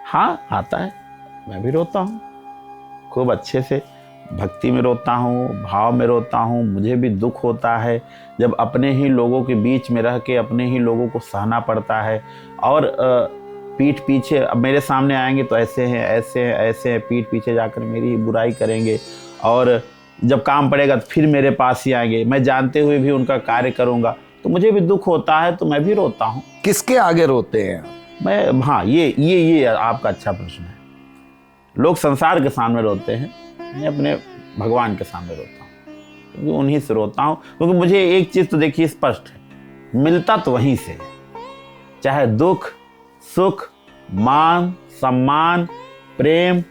हाँ आता है, मैं भी रोता हूँ, खूब अच्छे से भक्ति में रोता हूँ, भाव में रोता हूँ। मुझे भी दुख होता है जब अपने ही लोगों के बीच में रह के अपने ही लोगों को सहना पड़ता है। और पीठ पीछे, अब मेरे सामने आएंगे तो ऐसे हैं, ऐसे हैं, ऐसे हैं, पीठ पीछे जाकर मेरी ही बुराई करेंगे। और जब काम पड़ेगा तो फिर मेरे पास ही आएंगे, मैं जानते हुए भी उनका कार्य करूँगा, तो मुझे भी दुख होता है, तो मैं भी रोता हूँ। किसके आगे रोते हैं? मैं, हाँ, ये आपका अच्छा प्रश्न है। लोग संसार के सामने रोते हैं, मैं अपने भगवान के सामने रोता हूँ, क्योंकि उन्हीं से रोता हूँ। क्योंकि मुझे एक चीज़ तो देखिए स्पष्ट है, मिलता तो वहीं से है, चाहे दुख सुख, मान सम्मान, प्रेम,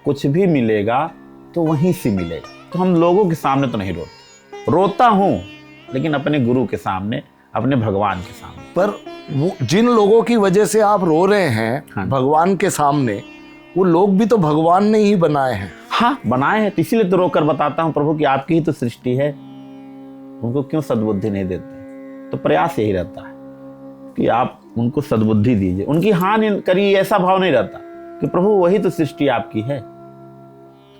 कुछ भी मिलेगा तो वहीं से मिलेगा। तो हम लोगों के सामने तो नहीं रोते, रोता हूँ लेकिन अपने गुरु के सामने, अपने भगवान के सामने। पर वो जिन लोगों की वजह से आप रो रहे हैं, हाँ, भगवान के सामने, वो लोग भी तो भगवान ने ही बनाए हैं। हाँ बनाए हैं, तो इसीलिए तो रोकर बताता हूँ प्रभु की आपकी ही तो सृष्टि है, उनको क्यों सद्बुद्धि नहीं देते? तो प्रयास यही रहता है कि आप उनको सद्बुद्धि दीजिए, उनकी हानि करिए, ऐसा भाव नहीं रहता कि प्रभु वही तो सृष्टि आपकी है,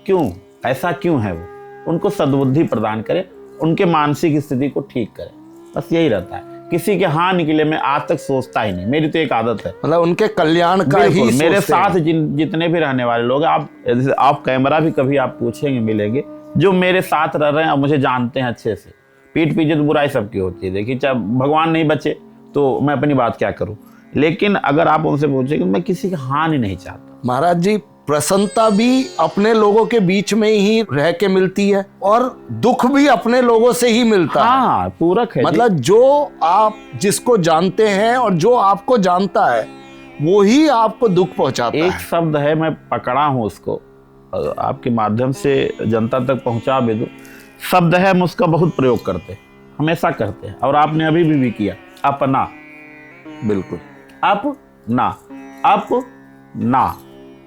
क्यों ऐसा क्यों है, वो उनको सद्बुद्धि प्रदान करे, उनके मानसिक स्थिति को ठीक करे, बस यही रहता है। किसी के हानि के लिए मैं आज तक सोचता ही नहीं, मेरी तो एक आदत है, मतलब उनके कल्याण का ही मेरे सोचते साथ हैं। जितने भी रहने वाले लोग, आप आप कैमरा भी कभी आप पूछेंगे मिलेंगे, जो मेरे साथ रह रहे हैं और मुझे जानते हैं अच्छे से, पीठ पीछे तो बुराई सबकी होती है, देखिए चाहे भगवान नहीं बचे तो मैं अपनी बात क्या करूं, लेकिन अगर आप उनसे पूछेंगे, मैं किसी की हानि नहीं चाहता। महाराज जी, प्रसन्नता भी अपने लोगों के बीच में ही रह के मिलती है और दुख भी अपने लोगों से ही मिलता है। हाँ, पूरक है। मतलब जो आप जिसको जानते हैं और जो आपको जानता है वो ही आपको दुख पहुंचाता है। एक शब्द है, मैं पकड़ा हूं उसको, आपके माध्यम से जनता तक पहुंचा भी दूं। शब्द है, हम उसका बहुत प्रयोग करते हैं, हमेशा करते हैं, और आपने अभी भी किया, अपना। बिल्कुल, अपना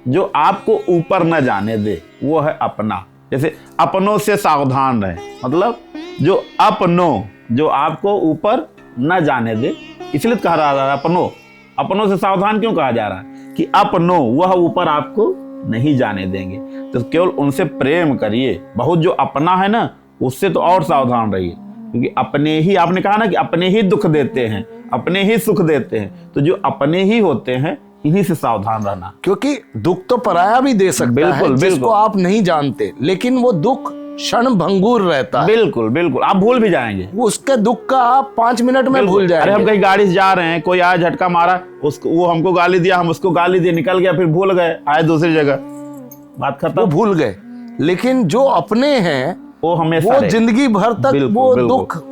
जो आपको ऊपर न जाने दे वो है अपना। जैसे अपनों से सावधान रहे, मतलब जो अपनों जो आपको ऊपर न जाने दे, इसलिए कहा जा रहा है अपनों से सावधान क्यों कहा जा रहा है कि अपनों वह ऊपर आपको नहीं जाने देंगे। तो केवल उनसे प्रेम करिए, बहुत जो अपना है ना उससे तो और सावधान रहिए, क्योंकि अपने ही, आपने कहा ना कि अपने ही दुख देते हैं, अपने ही सुख देते हैं, तो जो अपने ही होते हैं इन्हीं से सावधान रहना। क्योंकि दुख तो पराया भी दे सकता है जिसको आप नहीं जानते, लेकिन वो दुख क्षण भंगुर रहता है। बिल्कुल बिल्कुल, आप भूल भी जाएंगे उसके दुख का, आप 5 मिनट में भूल जाएंगे। अरे हम कहीं गाड़ी से जा रहे हैं, कोई आया झटका मारा, उसको, वो हमको गाली दिया, हम उसको गाली दिए, निकल गया, फिर भूल गए, आए दूसरी जगह, बात खत्म, वो भूल गए। लेकिन जो अपने हैं वो हमेशा, वो जिंदगी भर तक बिल्कुल, वो बिल्कुल। दुख,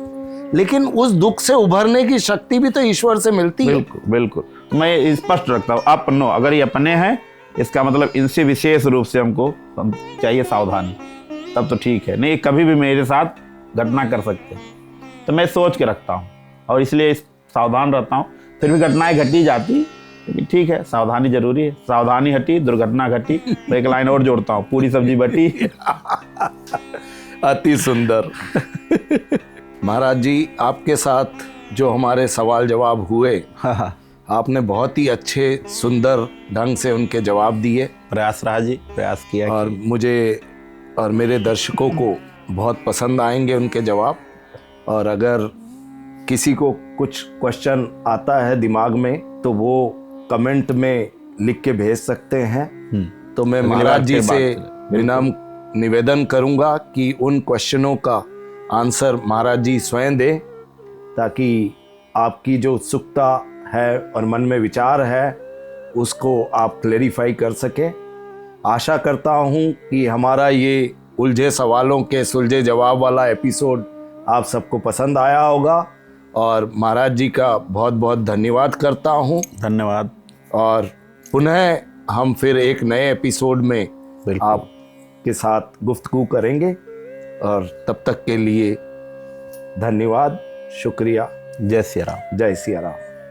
लेकिन उस दुख से उभरने की शक्ति भी तो ईश्वर से मिलती है। बिल्कुल बिल्कुल, तो मैं स्पष्ट रखता हूँ, अपनो अगर ये अपने हैं, इसका मतलब इनसे विशेष रूप से हमको चाहिए सावधानी, तब तो ठीक है, नहीं कभी भी मेरे साथ घटना कर सकते हैं, तो मैं सोच के रखता हूँ और इसलिए सावधान रहता हूँ। फिर भी घटनाएं घटी जाती, लेकिन ठीक है, सावधानी जरूरी है, सावधानी हटी दुर्घटना घटी। तो एक लाइन और जोड़ता हूँ, पूरी सब्जी बटी। अति सुंदर। महाराज जी, आपके साथ जो हमारे सवाल जवाब हुए, आपने बहुत ही अच्छे सुंदर ढंग से उनके जवाब दिए। प्रयास रहा जी, प्रयास किया, और मुझे और मेरे दर्शकों को बहुत पसंद आएंगे उनके जवाब। और अगर किसी को कुछ क्वेश्चन आता है दिमाग में तो वो कमेंट में लिख के भेज सकते हैं। तो मैं महाराज जी से विनम्र निवेदन करूंगा कि उन क्वेश्चनों का आंसर महाराज जी स्वयं दें, ताकि आपकी जो उत्सुकता है और मन में विचार है उसको आप क्लेरिफाई कर सकें। आशा करता हूं कि हमारा ये उलझे सवालों के सुलझे जवाब वाला एपिसोड आप सबको पसंद आया होगा, और महाराज जी का बहुत बहुत धन्यवाद करता हूं। धन्यवाद। और पुनः हम फिर एक नए एपिसोड में आपके साथ गुफ्तगू करेंगे, और तब तक के लिए धन्यवाद, शुक्रिया। जय सिया राम। जय सिया राम।